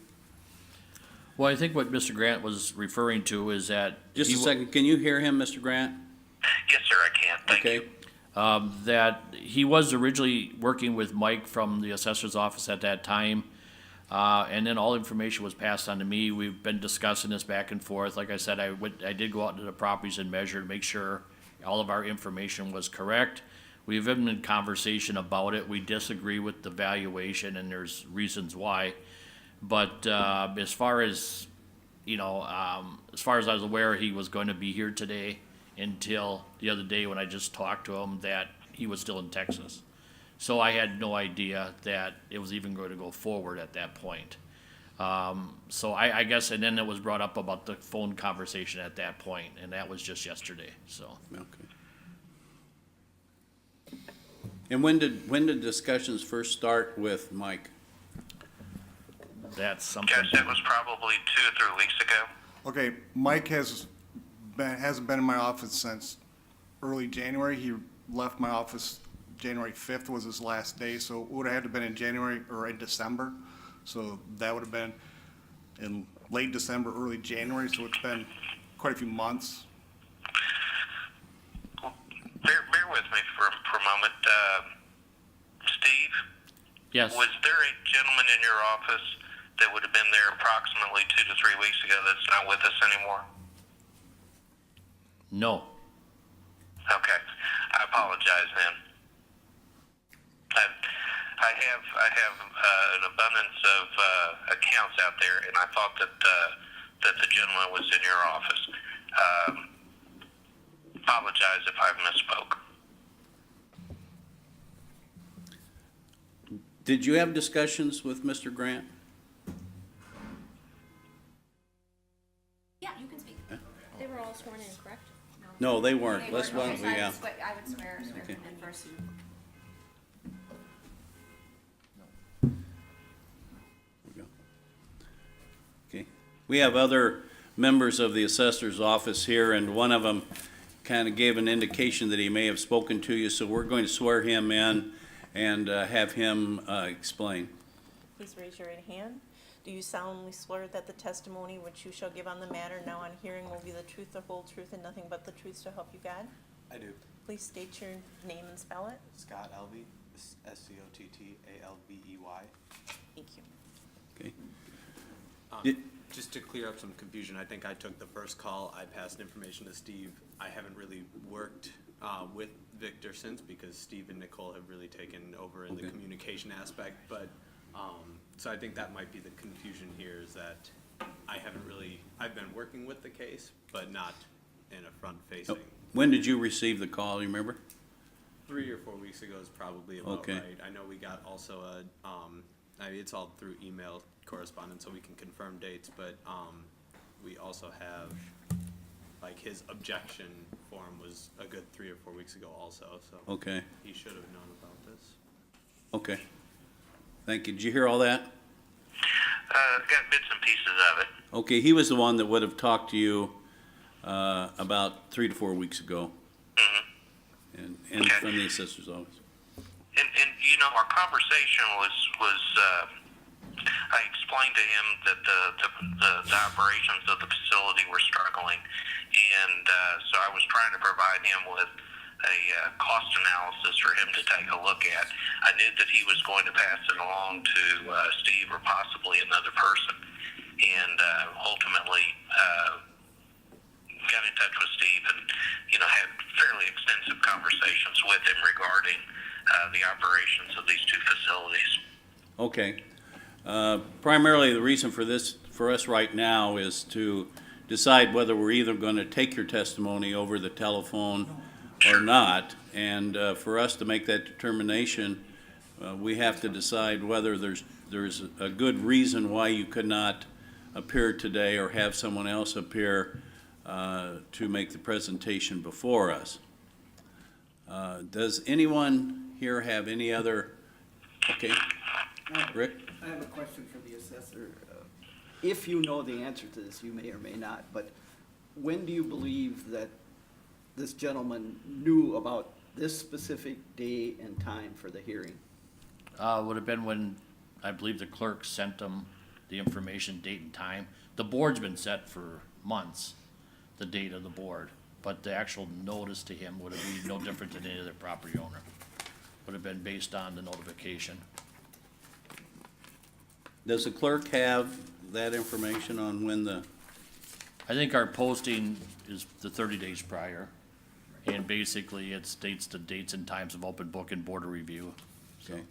Well, I think what Mr. Grant was referring to is that. Just a second, can you hear him, Mr. Grant? Yes, sir, I can. Thank you. Okay, That he was originally working with Mike from the assessor's office at that time. And then all information was passed on to me. We've been discussing this back and forth. Like I said, I did go out to the properties and measure to make sure all of our information was correct. We've been in conversation about it. We disagree with the valuation, and there's reasons why. But as far as, as far as I was aware, he was going to be here today until the other day when I just talked to him that he was still in Texas. So I had no idea that it was even going to go forward at that point. So I guess, and then it was brought up about the phone conversation at that point, and that was just yesterday, so. okay. And when did discussions first start with Mike? That's something. Judge, that was probably 2 or 3 weeks ago. Okay, Mike hasn't been in my office since early January. He left my office January 5th was his last day, so it would have had to been in January or in December. So that would have been in late December, early January, so it's been quite a few months. Bear with me for a moment. Steve, Yes, was there a gentleman in your office that would have been there approximately 2 to 3 weeks ago that's not with us anymore? no. Okay, I apologize then. I have an abundance of accounts out there, and I thought that the gentleman was in your office. Apologize if I've misspoke. Did you have discussions with Mr. Grant? Yeah, you can speak. They were all sworn in, correct? No, they weren't. They Let's, weren't. why don't Okay, we, so yeah. I would swear Okay. them in first. Okay. We have other members of the assessor's office here, and one of them kind of gave an indication that he may have spoken to you, so we're going to swear him in and have him explain. Please raise your right hand. Do you solemnly swear that the testimony which you shall give on the matter now on hearing will be the truth, the whole truth, and nothing but the truth to help you God? I do. Please state your name and spell it. Scott Elvey, Scottalvey. Thank you. Okay. Um, Just to clear up some confusion, I think I took the first call. I passed information to Steve. I haven't really worked with Victor since because Steve and Nicole have really taken over in the Okay. communication aspect. But so I think that might be the confusion here is that I've been working with the case, but not in a front-facing. When did you receive the call, you remember? 3 or 4 weeks ago is probably about Okay. right. I know we got also it's all through email correspondence, so we can confirm dates, but we also have, like, his objection form was a good 3 or 4 weeks ago also, so. Okay. He should have known about this. Okay. Thank you. Did you hear all that? Got bits and pieces of it. Okay, he was the one that would have talked to you about 3 to 4 weeks ago. And Okay. from the assessor's office. And our conversation was I explained to him that the operations of the facility were struggling, and so I was trying to provide him with a cost analysis for him to take a look at. I knew that he was going to pass it along to Steve or possibly another person, and ultimately got in touch with Steve and had fairly extensive conversations with him regarding the operations of these two facilities. Okay. Primarily, the reason for this, for us right now, is to decide whether we're either going to take your testimony over the telephone or not. And for us to make that determination, we have to decide whether there's a good reason why you could not appear today or have someone else appear to make the presentation before us. Does anyone here have any other, okay, Rick? I have a question for the assessor. If you know the answer to this, you may or may not, but when do you believe that this gentleman knew about this specific day and time for the hearing? Would have been when, I believe the clerk sent them the information, date and time. The board's been set for months, the date of the board, but the actual notice to him would have been no different than any other property owner. Would have been based on the notification. Does the clerk have that information on when the, I think our posting is the 30 days prior, and basically it states the dates and times of open book and board of review. okay?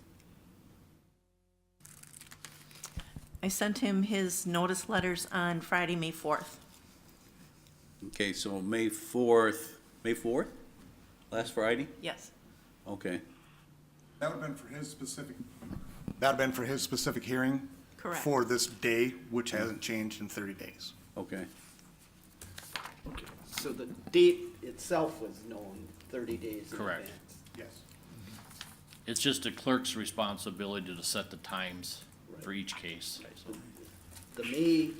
I sent him his notice letters on Friday, May 4th. Okay, so May 4th, last Friday? Yes. Okay, That would have been for his specific, that would have been for his specific hearing? Correct. For this day, which hasn't changed in 30 days. okay. So the date itself was known 30 days in Correct. advance? Yes. It's just the clerk's responsibility to set the times for each case. So, The May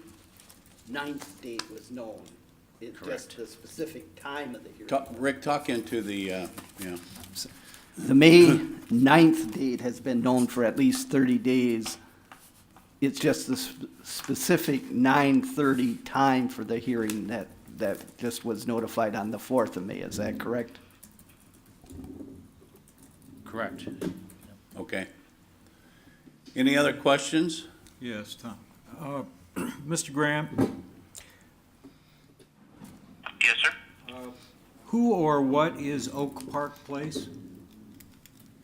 9th date was known. It's Correct. just the specific time of the hearing. Rick, talk into the, yeah, The May 9th date has been known for at least 30 days. It's just the specific 9:30 time for the hearing that just was notified on the 4th of May. Is that correct? Correct. okay. Any other questions? Yes, Tom. Mr. Graham, Yes, sir. who or what is Oak Park Place?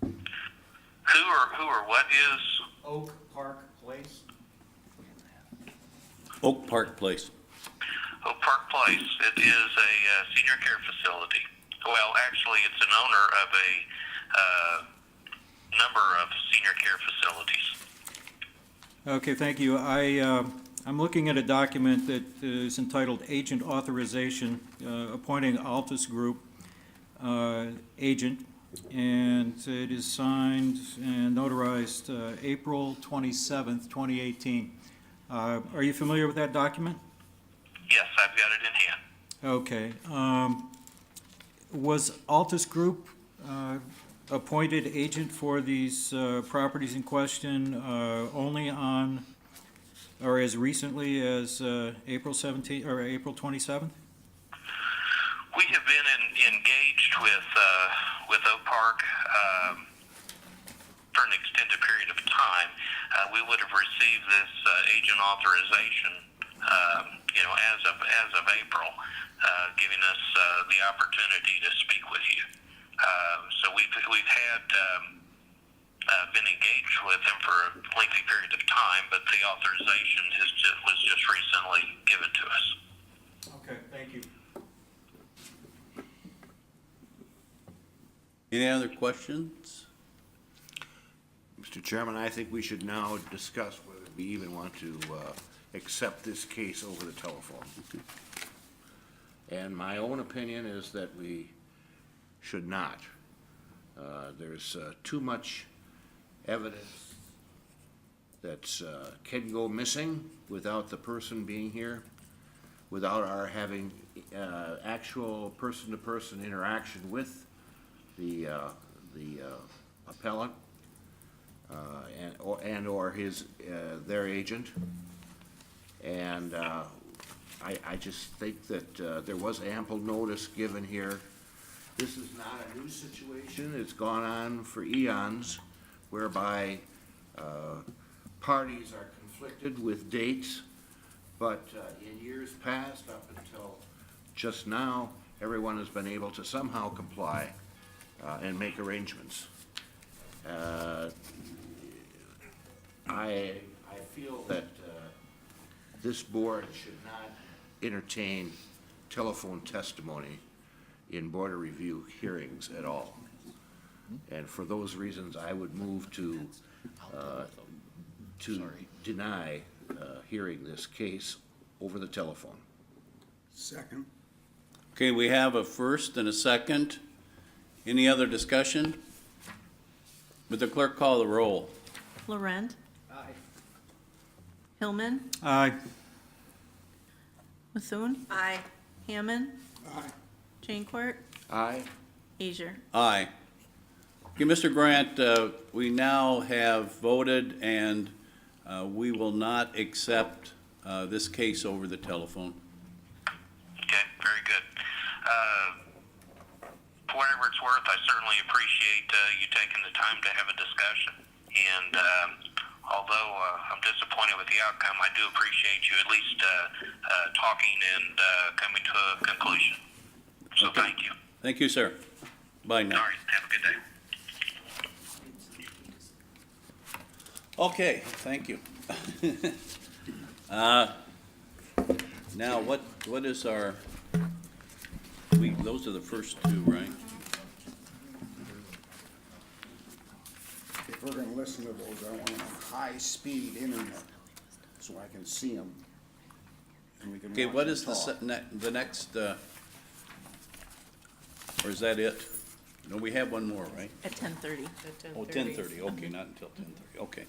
Who or what is? Oak Park Place? Oak Park Place. Oak Park Place. It is a senior care facility. Well, actually, it's an owner of a number of senior care facilities. Okay, thank you. I'm looking at a document that is entitled Agent Authorization, appointing Altus Group agent, and it is signed and notarized April 27th, 2018. Are you familiar with that document? Yes, I've got it in hand. Okay. Was Altus Group appointed agent for these properties in question only on, or as recently as April 17th, or April 27th? We have been engaged with Oak Park for an extended period of time. We would have received this agent authorization, as of April, giving us the opportunity to speak with you. So we've had been engaged with them for a lengthy period of time, but the authorization was just recently given to us. Okay, thank you. Any other questions? Mr. Chairman, I think we should now discuss whether we even want to accept this case over the telephone. And my own opinion is that we should not. There's too much evidence that can go missing without the person being here, without our having actual person-to-person interaction with the appellant and/or his their agent. And I just think that there was ample notice given here. This is not a new situation. It's gone on for eons, whereby parties are conflicted with dates. But in years past, up until just now, everyone has been able to somehow comply and make arrangements. I feel that this board should not entertain telephone testimony in border review hearings at all. And for those reasons, I would move to deny hearing this case over the telephone. Second. Okay, we have a first and a second. Any other discussion? Would the clerk call the roll? Laurent. Aye. Hillman. Aye. Methune. Aye. Hammond. Aye. Janecourt. Aye. Asia. Aye. Okay, Mr. Grant, we now have voted, and we will not accept this case over the telephone. Okay, very good. For whatever it's worth, I certainly appreciate you taking the time to have a discussion. And although I'm disappointed with the outcome, I do appreciate you at least talking and coming to a conclusion. So Okay. thank you. Thank you, sir. Bye now. All right, have a good day. Okay, thank you. Now, what is our, those are the first two, right? If we're gonna listen to those, I want them on high-speed internet, so I can see them. And we can Okay, watch what them is the talk. the next, or is that it? No, we have one more, right? At 10:30. Oh, 10:30, okay, not until 10:30, okay.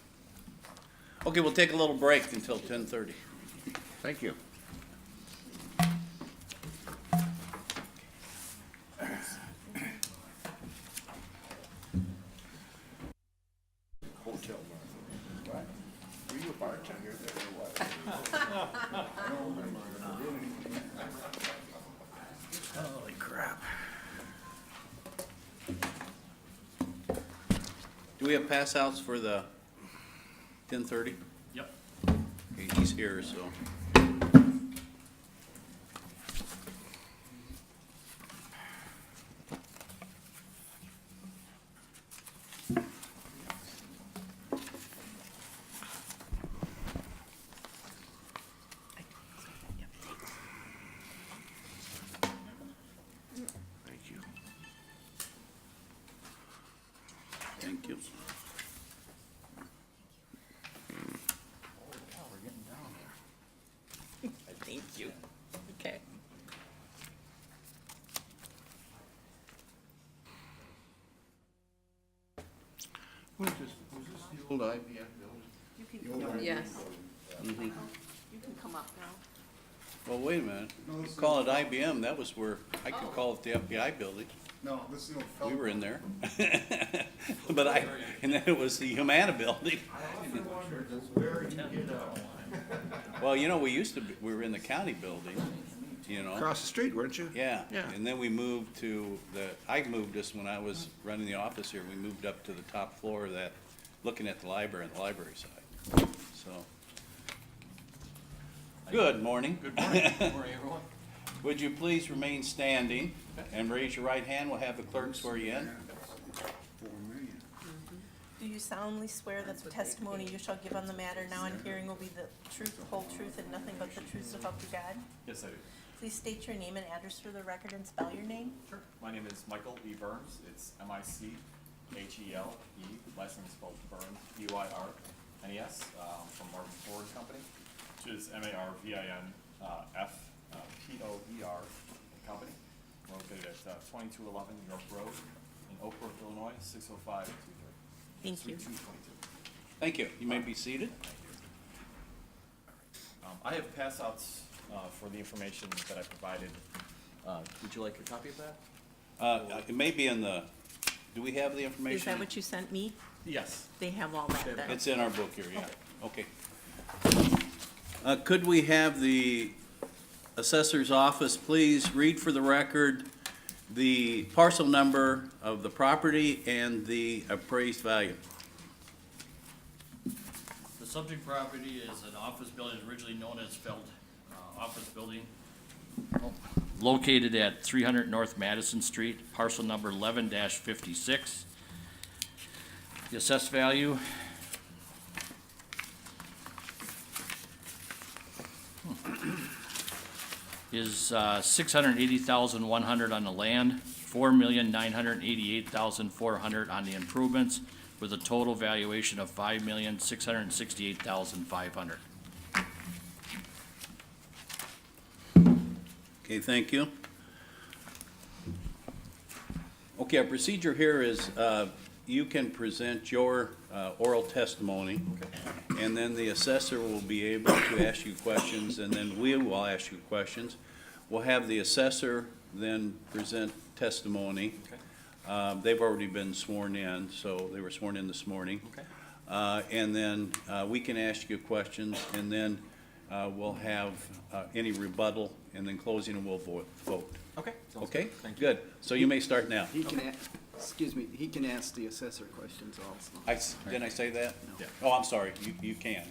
Okay, we'll take a little break until 10:30. Thank you. Hotel bar. What? Were you a bartender there or what? Holy crap. Do we have pass outs for the 10:30? Yep. Okay, he's here, so. Thank you. Thank you. Thank you. Okay. Was this the old IBM building? Yes. You can come up now. Well, wait a minute. You call it IBM, that was where, I could call it the FBI building. No, this is the old We were in there. But and then it was the Humana building. Well, you know, we were in the county building, you know. Across the street, weren't you? Yeah, Yeah. and then we moved to I moved us when I was running the office here, we moved up to the top floor of that, looking at the library on the library side, so. Good morning. Good morning. Good morning, everyone. Would you please remain standing and raise your right hand, we'll have the clerk swear you in. 4 million. Do you solemnly swear that the testimony you shall give on the matter now in hearing will be the truth, the whole truth, and nothing but the truth so help you God? Yes, I do. Please state your name and address for the record and spell your name. Sure. My name is Michael E. Burns. It's M-I-C-H-E-L-E. Last name is spelled Burns, B-Y-R-N-E-S, from Martin Ford Company, which is M-A-R-V-I-N-F-P-O-E-R Company, located at 2211 York Road in Oak Brook, Illinois, 60523. Thank you. Suite 222. Thank you, you may be seated. I have pass outs for the information that I provided. Would you like a copy of that? It may be in the, do we have the information? Is that what you sent me? Yes. They have all that then. It's in our book here, yeah, okay. Could we have the assessor's office please read for the record the parcel number of the property and the appraised value? The subject property is an office building originally known as Feld Office Building, located at 300 North Madison Street, parcel number 11-56. The assessed value is $680,100 on the land, $4,988,400 on the improvements, with a total valuation of $5,668,500. Okay, thank you. Okay, our procedure here is, you can present your oral testimony, and then the assessor will be able to ask you questions, and then we will ask you questions. We'll have the assessor then present testimony. They've already been sworn in, so they were sworn in this morning. And then we can ask you questions, and then we'll have any rebuttal, and then closing, and we'll vote. Okay. sounds Okay? good. Thank you. Good. So you may start now. He can, excuse me, he can ask the assessor questions also. Didn't I say that? Yeah. Oh, I'm sorry. You can.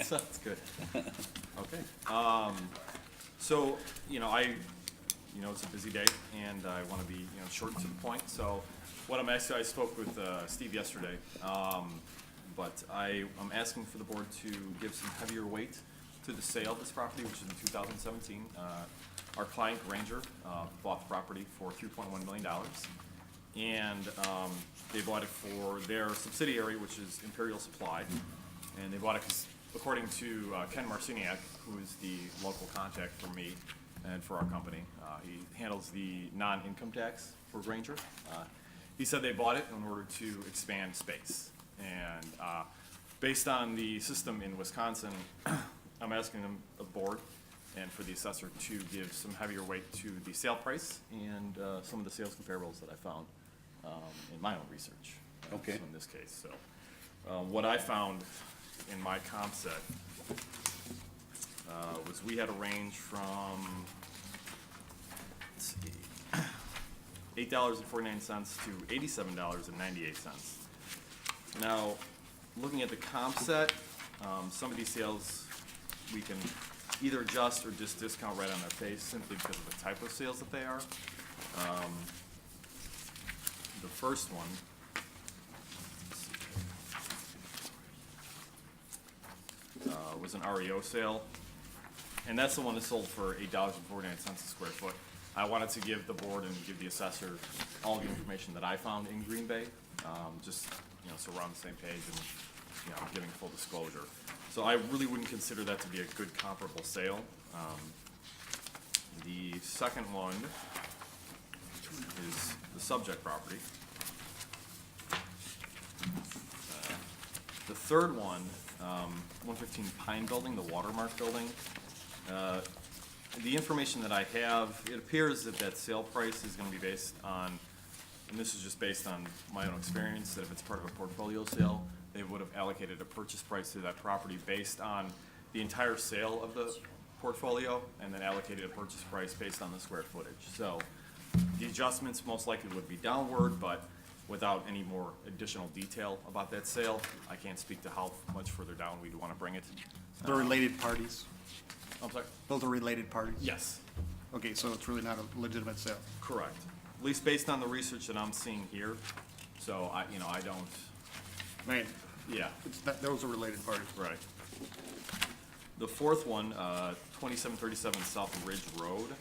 Sounds good. Okay. So, it's a busy day, and I want to be, short and to the point. So what I'm asking, I spoke with Steve yesterday, but I'm asking for the board to give some heavier weight to the sale of this property, which is in 2017. Our client, Granger, bought the property for $3.1 million. And they bought it for their subsidiary, which is Imperial Supply. And they bought it 'cause, according to Ken Marciniak, who is the local contact for me and for our company, he handles the non-income tax for Granger. He said they bought it in order to expand space. And based on the system in Wisconsin, I'm asking them, the board, and for the assessor to give some heavier weight to the sale price and some of the sales comparables that I found in my own research. Okay. So in this case, so what I found in my comp set was we had a range from, let's see, $8.49 to $87.98. Now, looking at the comp set, some of these sales we can either adjust or just discount right on their face simply because of the type of sales that they are. The first one, was an REO sale, and that's the one that sold for $8.49 a square foot. I wanted to give the board and give the assessor all the information that I found in Green Bay, just, so we're on the same page and, giving full disclosure. So I really wouldn't consider that to be a good comparable sale. The second one is the subject property. The third one, 115 Pine Building, the Watermark Building. The information that I have, it appears that that sale price is gonna be based on, and this is just based on my own experience, that if it's part of a portfolio sale, they would have allocated a purchase price to that property based on the entire sale of the portfolio, and then allocated a purchase price based on the square footage. So the adjustments most likely would be downward, but without any more additional detail about that sale, I can't speak to how much further down we'd want to bring it. The related parties, I'm sorry? those are related parties? Yes, Okay, so it's really not a legitimate sale? correct. At least based on the research that I'm seeing here. So I don't, Man, yeah, those are related parties. right. The fourth one, 2737 South Ridge Road.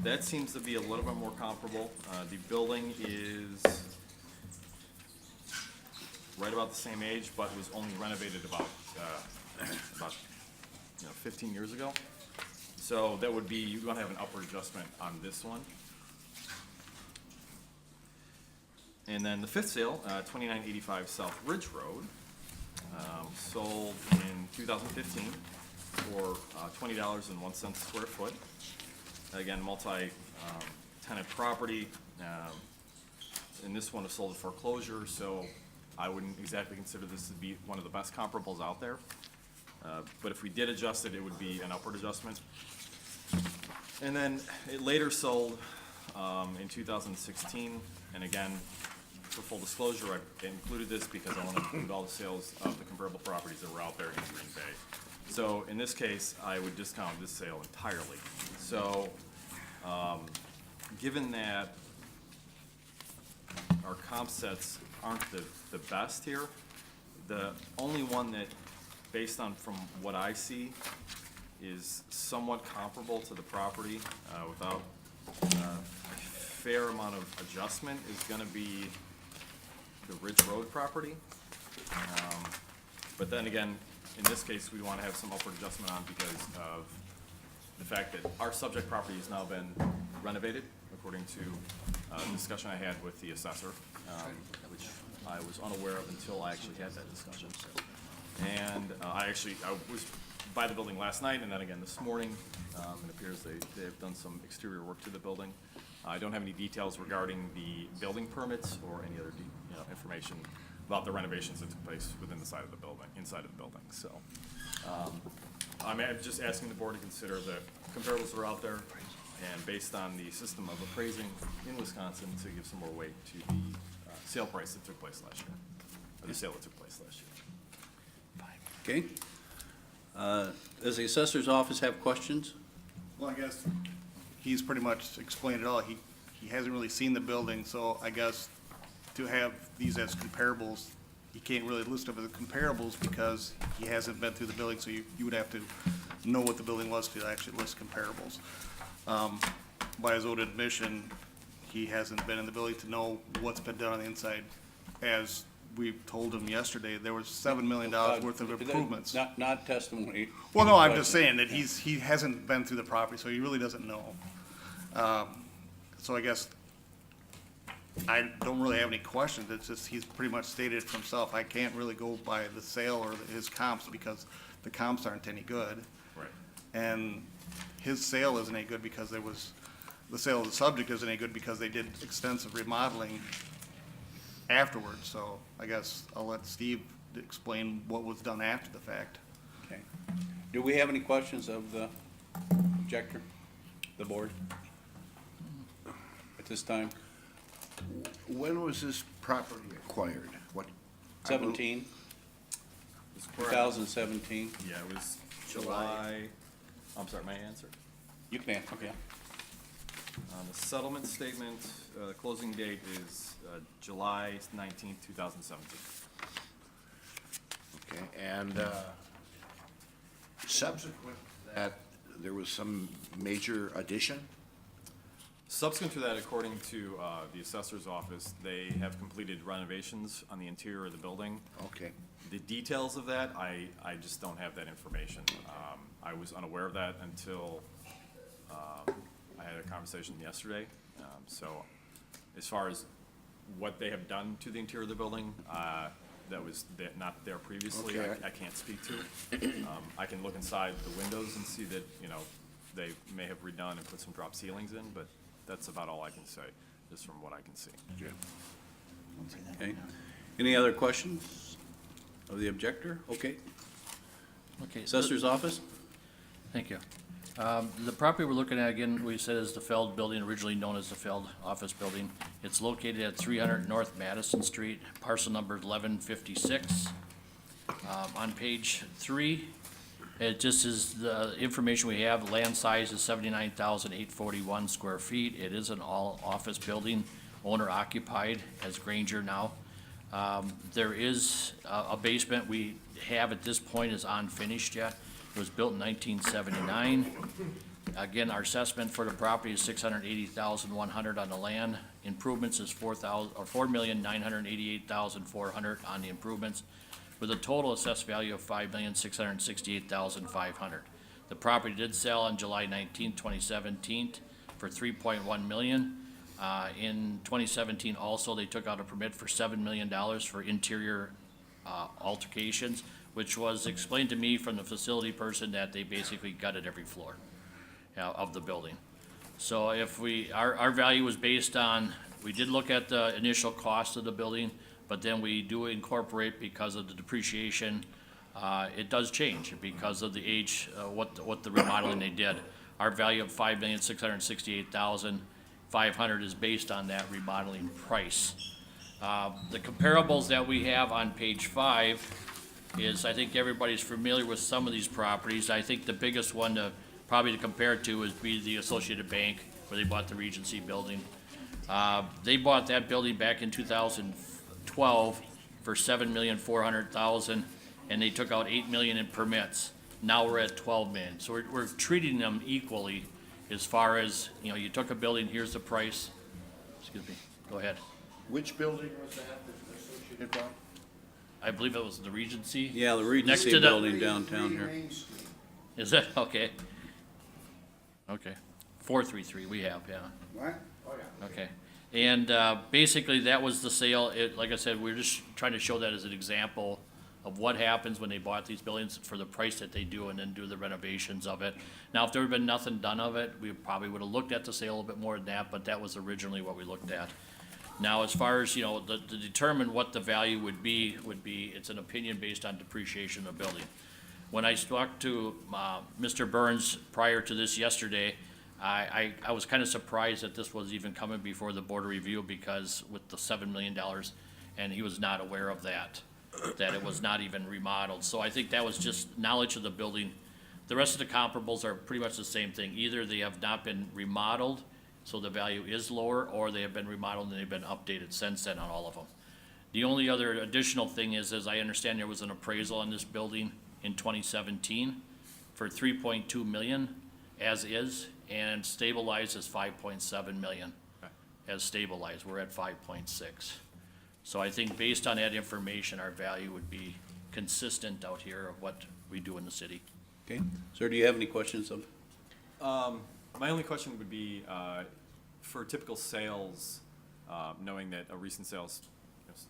That seems to be a little bit more comparable. The building is right about the same age, but was only renovated about 15 years ago. So that would be, you're gonna have an upward adjustment on this one. And then the fifth sale, 2985 South Ridge Road, sold in 2015 for $20.01 a square foot. Again, multi-tenant property, and this one was sold at foreclosure, so I wouldn't exactly consider this to be one of the best comparables out there. But if we did adjust it, it would be an upward adjustment. And then it later sold in 2016, and again, for full disclosure, I included this because I want to include all the sales of the comparable properties that were out there in Green Bay. So in this case, I would discount this sale entirely. So, given that our comp sets aren't the best here, the only one that, based on from what I see, is somewhat comparable to the property, without a fair amount of adjustment, is gonna be the Ridge Road property. But then again, in this case, we wanna have some upward adjustment on because of the fact that our subject property has now been renovated, according to a discussion I had with the assessor, which I was unaware of until I actually had that discussion. And I was by the building last night and then again this morning. It appears they have done some exterior work to the building. I don't have any details regarding the building permits or any other information about the renovations that took place within the side of the building, inside of the building. So I'm just asking the board to consider the comparables that are out there, and based on the system of appraising in Wisconsin, to give some more weight to the sale price that took place last year, or the sale that took place last year. Okay. Does the assessor's office have questions? Well, I guess he's pretty much explained it all. He hasn't really seen the building, so I guess to have these as comparables, he can't really list them as comparables because he hasn't been through the building, so you would have to know what the building was to actually list comparables. By his own admission, he hasn't been in the building to know what's been done on the inside. As we told him yesterday, there was $7 million worth of improvements. Not testimony. Well, no, I'm just saying that he hasn't been through the property, so he really doesn't know. So I guess I don't really have any questions. It's just, he's pretty much stated it for himself. I can't really go by the sale or his comps because the comps aren't any good. Right. And his sale isn't any good because the sale of the subject isn't any good because they did extensive remodeling afterwards. So I guess I'll let Steve explain what was done after the fact. Okay. Do we have any questions of the objector, the board? At this time? When was this property acquired? What? 17? 2017? Yeah, it was July, I'm sorry, may I answer? You can answer, okay. The settlement statement, the closing date is July 19th, 2017. Okay, and subsequent to that, there was some major addition? Subsequent to that, according to the assessor's office, they have completed renovations on the interior of the building. Okay. The details of that, I just don't have that information. I was unaware of that until I had a conversation yesterday. So as far as what they have done to the interior of the building, that was not there previously, Okay. I can't speak to. I can look inside the windows and see that, they may have redone and put some drop ceilings in, but that's about all I can say, just from what I can see. Okay. Any other questions of the objector? Okay. Okay. Assessor's office? Thank you. The property we're looking at, again, we said is the Feld Building, originally known as the Feld Office Building. It's located at 300 North Madison Street, parcel number 1156. On page 3, it just is the information we have. Land size is 79,841 square feet. It is an all-office building, owner occupied as Granger now. There is a basement we have at this point is unfinished yet. It was built in 1979. Again, our assessment for the property is $680,100 on the land. Improvements is $4,988,400 on the improvements, with a total assessed value of $5,668,500. The property did sell on July 19, 2017, for $3.1 million. In 2017 also, they took out a permit for $7 million for interior altercations, which was explained to me from the facility person that they basically gutted every floor of the building. So if our value was based on, we did look at the initial cost of the building, but then we do incorporate, because of the depreciation, it does change because of the age, what the remodeling they did. Our value of $5,668,500 is based on that remodeling price. The comparables that we have on page 5 is, I think everybody's familiar with some of these properties. I think the biggest one probably to compare it to would be the Associated Bank, where they bought the Regency building. They bought that building back in 2012 for $7,400,000, and they took out $8 million in permits. Now we're at 12 million. So we're treating them equally as far as, you know, you took a building, here's the price. Excuse me, go ahead. Which building was that the Associated bought? I believe it was the Regency. Yeah, the Next Regency to the- building downtown here. Main Street. Is it? Okay. Okay. 433 we have, yeah. What? Okay. And basically, that was the sale. Like I said, we're just trying to show that as an example of what happens when they bought these buildings for the price that they do and then do the renovations of it. Now, if there had been nothing done of it, we probably would have looked at the sale a little bit more than that, but that was originally what we looked at. Now, as far as, you know, to determine what the value would be, it's an opinion based on depreciation of the building. When I talked to Mr. Burns prior to this yesterday, I was kind of surprised that this was even coming before the board of review, because with the $7 million, and he was not aware of that it was not even remodeled. So I think that was just knowledge of the building. The rest of the comparables are pretty much the same thing. Either they have not been remodeled, so the value is lower, or they have been remodeled and they've been updated since then on all of them. The only other additional thing is, as I understand, there was an appraisal on this building in 2017 for 3.2 million as is, and stabilized as 5.7 million. As stabilized, we're at 5.6. So I think based on that information, our value would be consistent out here of what we do in the city. Okay, sir, do you have any questions of? My only question would be, for typical sales, knowing that a recent sale is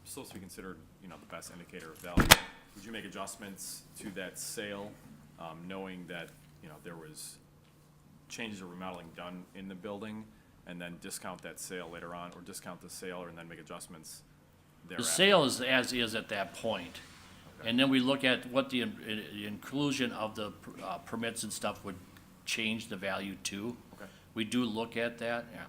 supposed to be considered, you know, the best indicator of value, would you make adjustments to that sale, knowing that, you know, there was changes or remodeling done in the building, and then discount that sale later on, or discount the sale and then make adjustments The thereafter? sale is as is at that point. And then we look at what the inclusion of the permits and stuff would change the value to. Okay. We do look at that, yeah.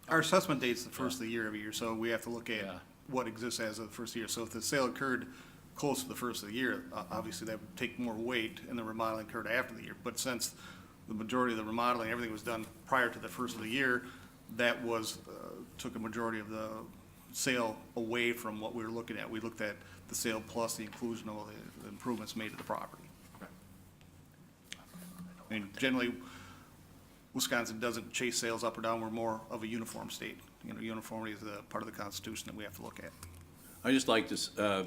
Our assessment date's the first of the year every year, so we have to look at Yeah. what exists as of the first year. So if the sale occurred close to the first of the year, obviously that would take more weight, and the remodeling occurred after the year. But since the majority of the remodeling, everything was done prior to the first of the year, that was, took a majority of the sale away from what we were looking at. We looked at the sale plus the inclusion of all the improvements made to the property. I mean, generally, Wisconsin doesn't chase sales up or down. We're more of a uniform state. You know, uniformity is a part of the Constitution that we have to look at. I just like to,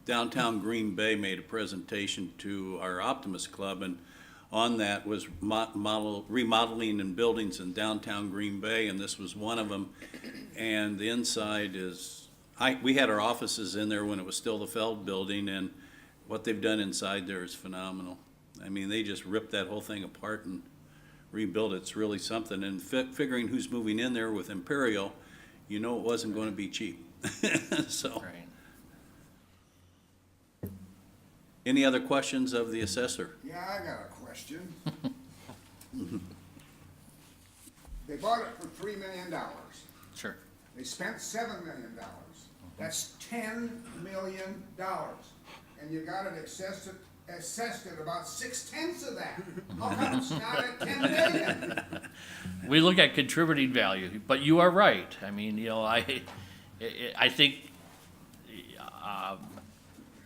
downtown Green Bay made a presentation to our Optimist Club, and on that was remodeling and buildings in downtown Green Bay, and this was one of them. And the inside is, we had our offices in there when it was still the Feld building, and what they've done inside there is phenomenal. I mean, they just ripped that whole thing apart and rebuilt it. It's really something. And figuring who's moving in there with Imperial, you know it wasn't going to be cheap. So, Right. any other questions of the assessor? Yeah, I got a question. They bought it for $3 million. Sure. They spent $7 million. That's $10 million. And you got it assessed at about 6/10 of that. How come it's not at 10 million? We look at contributing value, but you are right. I mean, you know, I think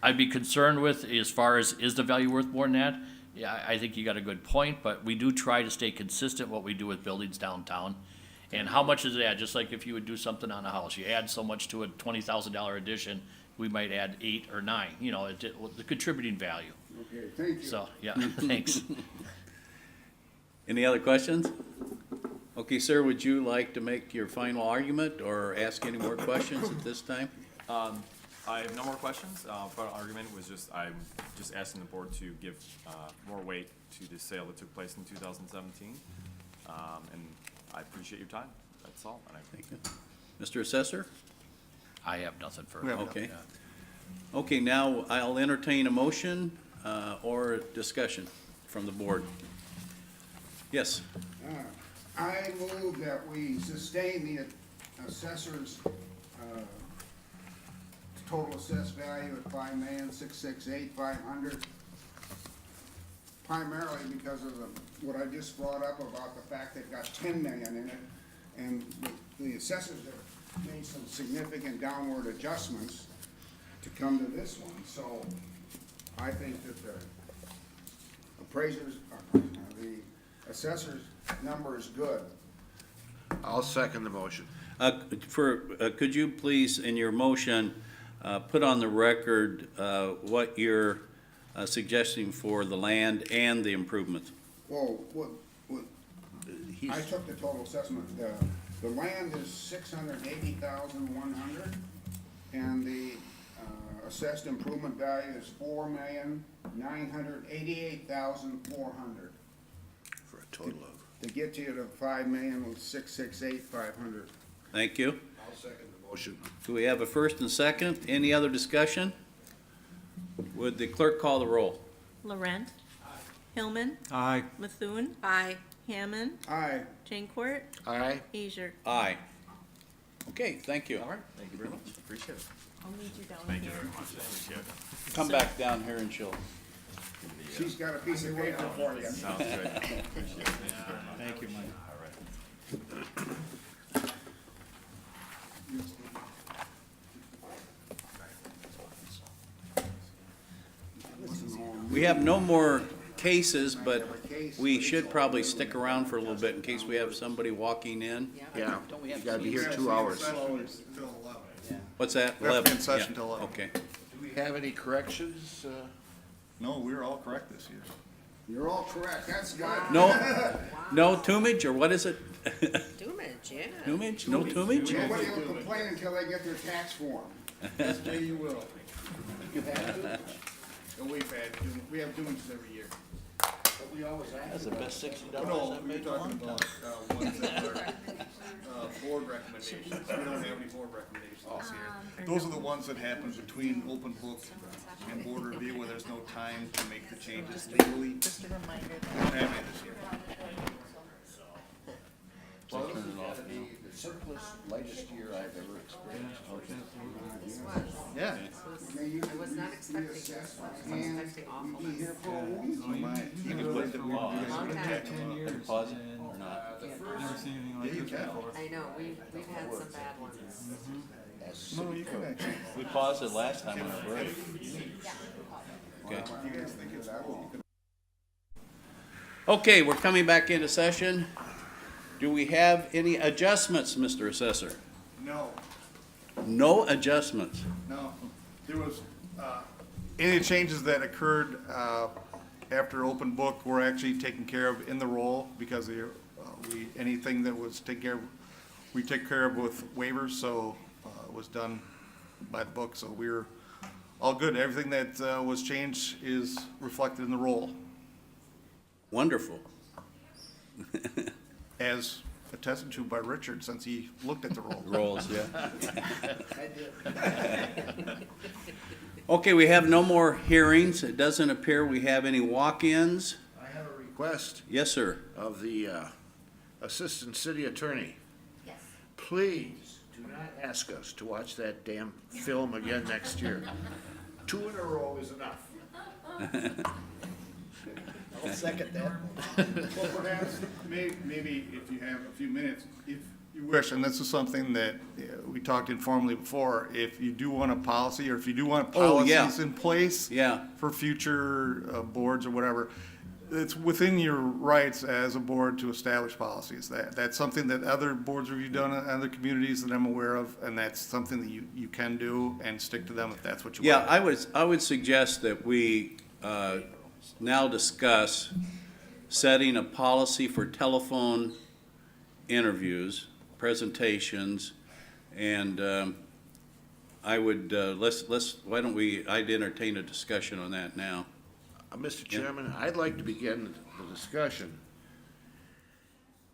I'd be concerned with as far as, is the value worth more than that? Yeah, I think you got a good point, but we do try to stay consistent what we do with buildings downtown. And how much is it add? Just like if you would do something on a house, you add so much to a $20,000 addition, we might add 8 or 9, you know, the contributing value. Okay, thank you. So, yeah, thanks. Any other questions? Okay, sir, would you like to make your final argument or ask any more questions at this time? I have no more questions. Final argument was I'm just asking the board to give more weight to the sale that took place in 2017. And I appreciate your time. That's all. And Thank you. Mr. Assessor? I have nothing further. We have Okay. Okay, now I'll entertain a motion or discussion from the board. Yes, I move that we sustain the assessor's total assessed value at $5,668,500, primarily because of what I just brought up about the fact they've got 10 million in it, and the assessors have made some significant downward adjustments to come to this one. So I think that the appraisers, the assessor's number is good. I'll second the motion. Could you please, in your motion, put on the record what you're suggesting for the land and the improvements? Well, I took the total assessment, the land is 680,100, and the assessed improvement value is 4,988,400. For a total of. To get you to 5,668,500. Thank you. I'll second the motion. Do we have a first and second? Any other discussion? Would the clerk call the roll? Laurent. Hillman. Aye. Methuen. Aye. Hammond. Aye. Jancourt. Aye. Asia. Aye. Okay, thank you. All right, thank you very much, appreciate it. I'll need you down Thank you here. very much, I appreciate it. Come back down here and she'll. She's got a piece of paper for you. Sounds good, appreciate it, thank you very much. Thank you, Mike. All right. We have no more cases, but we should probably stick around for a little bit in case we have somebody walking in. Yeah, Don't we you have gotta be here Yeah, 2 so hours. session till 11. What's that? We have to be 11? in session Yeah, till 11. Okay. Do we have any corrections? No, we were all correct this year. You're all correct, that's good. No toomage, or what is it? Doomage, yeah. Toomage? No toomage? Nobody will complain until they get their tax form. Yes, Jay, you will. You've had to? We've had, we have doings every year. We always ask. That's the best $60 No, I've we were made in a long talking time. about, ones that are, board recommendations. We don't have any board recommendations this year. Those are the ones that happen between open book and board review where there's no time to make the changes legally. Just a reminder. We don't have any this year. Well, this has got to be the simplest, lightest year I've ever experienced. Yeah. I was not expecting this. I was expecting awfulness. You can put the Long time. Pause it or not? Yeah, you can. I know, we've had some bad ones. No, you can actually. We paused it last time on a break. Okay. You guys think it's cool? Okay, we're coming back into session. Do we have any adjustments, Mr. Assessor? No. No adjustments. No, there was, any changes that occurred, after open book were actually taken care of in the roll because anything that was taken care of, we take care of with waivers, so, it was done by the book, so we're all good. Everything that, was changed is reflected in the roll, Wonderful. as attested to by Richard since he looked at the roll. Rolls, yeah. Okay, we have no more hearings. It doesn't appear we have any walk-ins. I have a request Yes, sir. of the Assistant City Attorney. Yes. Please do not ask us to watch that damn film again next year. 2 in a row is enough. I'll second that. Well, perhaps, maybe if you have a few minutes, if you wish, and this is something that we talked informally before, if you do want a policy, or if you do want Oh, yeah. policies in place Yeah. for future boards or whatever, it's within your rights as a board to establish policies. That's something that other boards have done in other communities that I'm aware of, and that's something that you can do and stick to them if that's what you want. Yeah, I would suggest that we now discuss setting a policy for telephone interviews, presentations, and I would, why don't I'd entertain a discussion on that now. Mr. Chairman, I'd like to begin the discussion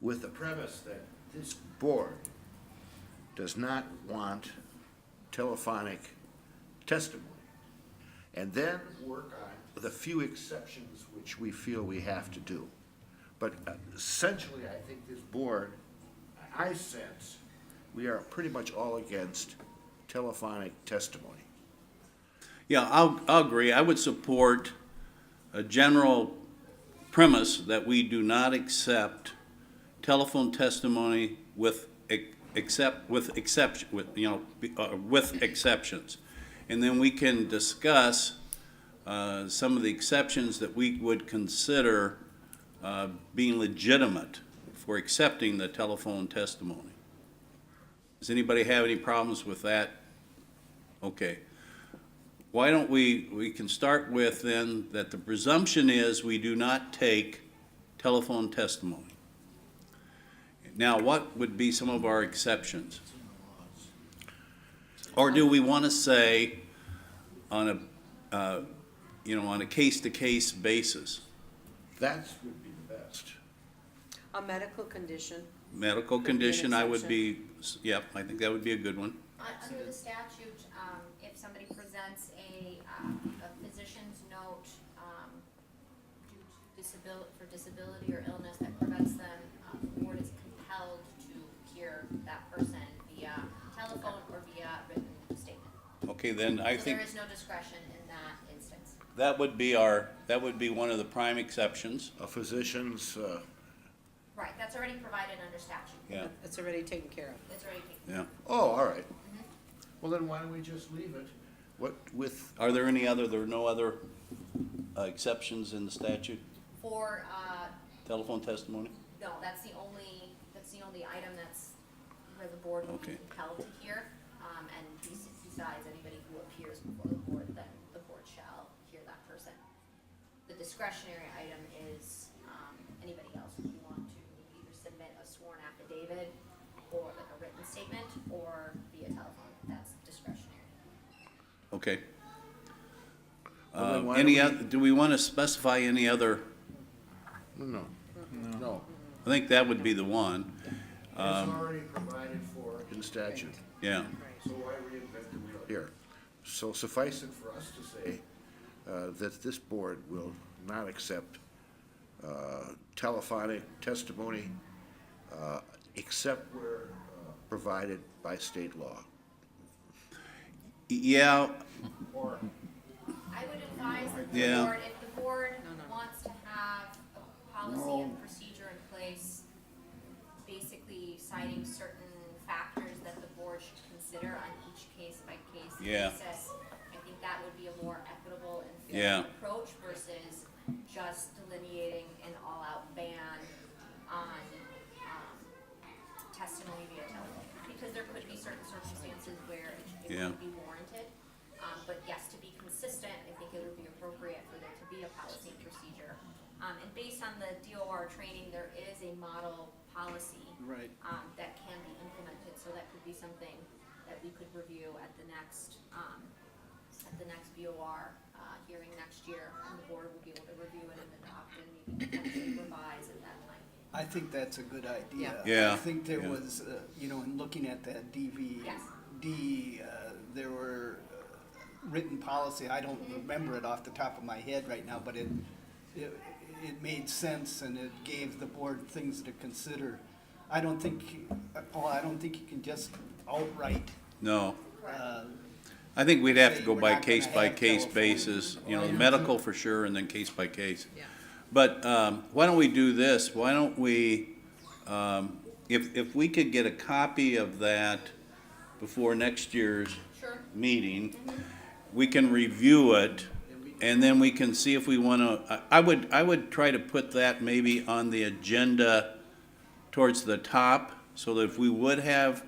with the premise that this board does not want telephonic testimony, and then work on with a few exceptions which we feel we have to do. But essentially, I think this board, I sense, we are pretty much all against telephonic testimony. Yeah, I'll agree. I would support a general premise that we do not accept telephone testimony with exceptions. And then we can discuss some of the exceptions that we would consider being legitimate for accepting the telephone testimony. Does anybody have any problems with that? Okay. Why don't we can start with then that the presumption is we do not take telephone testimony. Now, what would be some of our exceptions? Or do we want to say on a, on a case-to-case basis? That would be the best. A medical condition. Medical Could be an condition, I would exception. be, yep, I think that would be a good one. Under the statute, if somebody presents a physician's note, due to for disability or illness that prevents them, the board is compelled to hear that person via telephone or via written statement. Okay, then I So think there is no discretion in that instance. that would be one of the prime exceptions. A physician's, Right, that's already provided under statute. Yeah, It's already taken care of. It's already taken. yeah. oh, all right. Well, then why don't we just leave it? What with, Are there there are no other exceptions in the statute, For, telephone testimony? no, that's the only item that's where the board will be Okay. compelled to hear. And besides, anybody who appears before the board, then the board shall hear that person. The discretionary item is, anybody else who you want to either submit a sworn affidavit or like a written statement or via telephone, that's discretionary. Okay. Well, then why don't Any we- other, do we want to specify any other? no. I think that would be the one, It's already provided for in statute. yeah. So why reinvent the wheel here? So suffice it for us to say that this board will not accept telephonic testimony except where provided by state law. Yeah, Or I would advise that Yeah. if the board wants to have a policy and procedure in place, basically citing certain factors that the board should consider on each case-by-case Yeah. basis, I think that would be a more equitable and Yeah. fair approach versus just delineating an all-out ban on testimony via telephone. Because there could be certain circumstances where it Yeah. would be warranted. But yes, to be consistent, I think it would be appropriate for there to be a policy and procedure. And based on the DOR training, there is a model policy Right. that can be implemented, so that could be something that we could review at the next BOR hearing next year, and the board will be able to review it and adopt and maybe potentially revise at that time. I think that's a good idea. Yeah. I think there Yeah. was, in looking at that Yes. DVD, there were written policy, I don't remember it off the top of my head right now, but it made sense and it gave the board things to consider. I don't think you can just outright, no. uh, I think we'd have to Say go we're by not gonna have case-by-case telephone. basis, the medical for sure, and then case-by-case. Yeah. But why don't we do this? Why don't we, if we could get a copy of that before next year's Sure. meeting, we can review it, and then we can see if we want to, I would try to put that maybe on the agenda towards the top, so that if we would have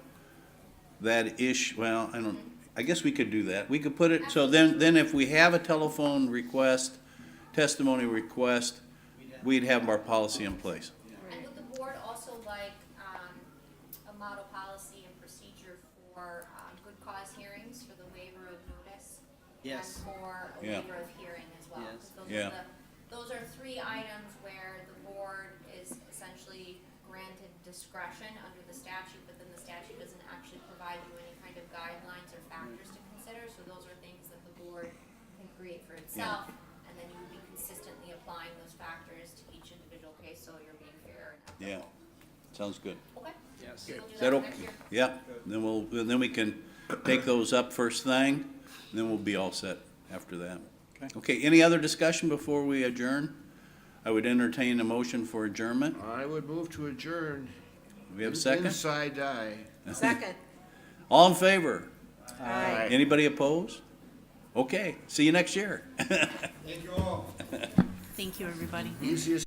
that issue, well, I guess we could do that. We could put it, so then if we have a telephone request, testimony request, we'd have our policy in place. And would the board also like a model policy and procedure for good cause hearings for the waiver of notice? Yes. And for a Yeah. waiver of hearing as well? Yes. 'Cause Yeah. Those are three items where the board is essentially granted discretion under the statute, but then the statute doesn't actually provide you any kind of guidelines or factors to consider. So those are things that the board can create for itself, and then you would be consistently applying those factors to each individual case, so you're being fair and Yeah, equitable. sounds good. Okay. yes. So we'll do Is that that okay? next year. Yeah, then we can take those up first thing, and then we'll be all set after that. Okay, any other discussion before we adjourn? I would entertain a motion for adjournment. I would move to adjourn. Do we have a second? Inside die. Second. All in favor? Aye. Anybody opposed? Okay, see you next year. Thank you all. Thank you, everybody. Easiest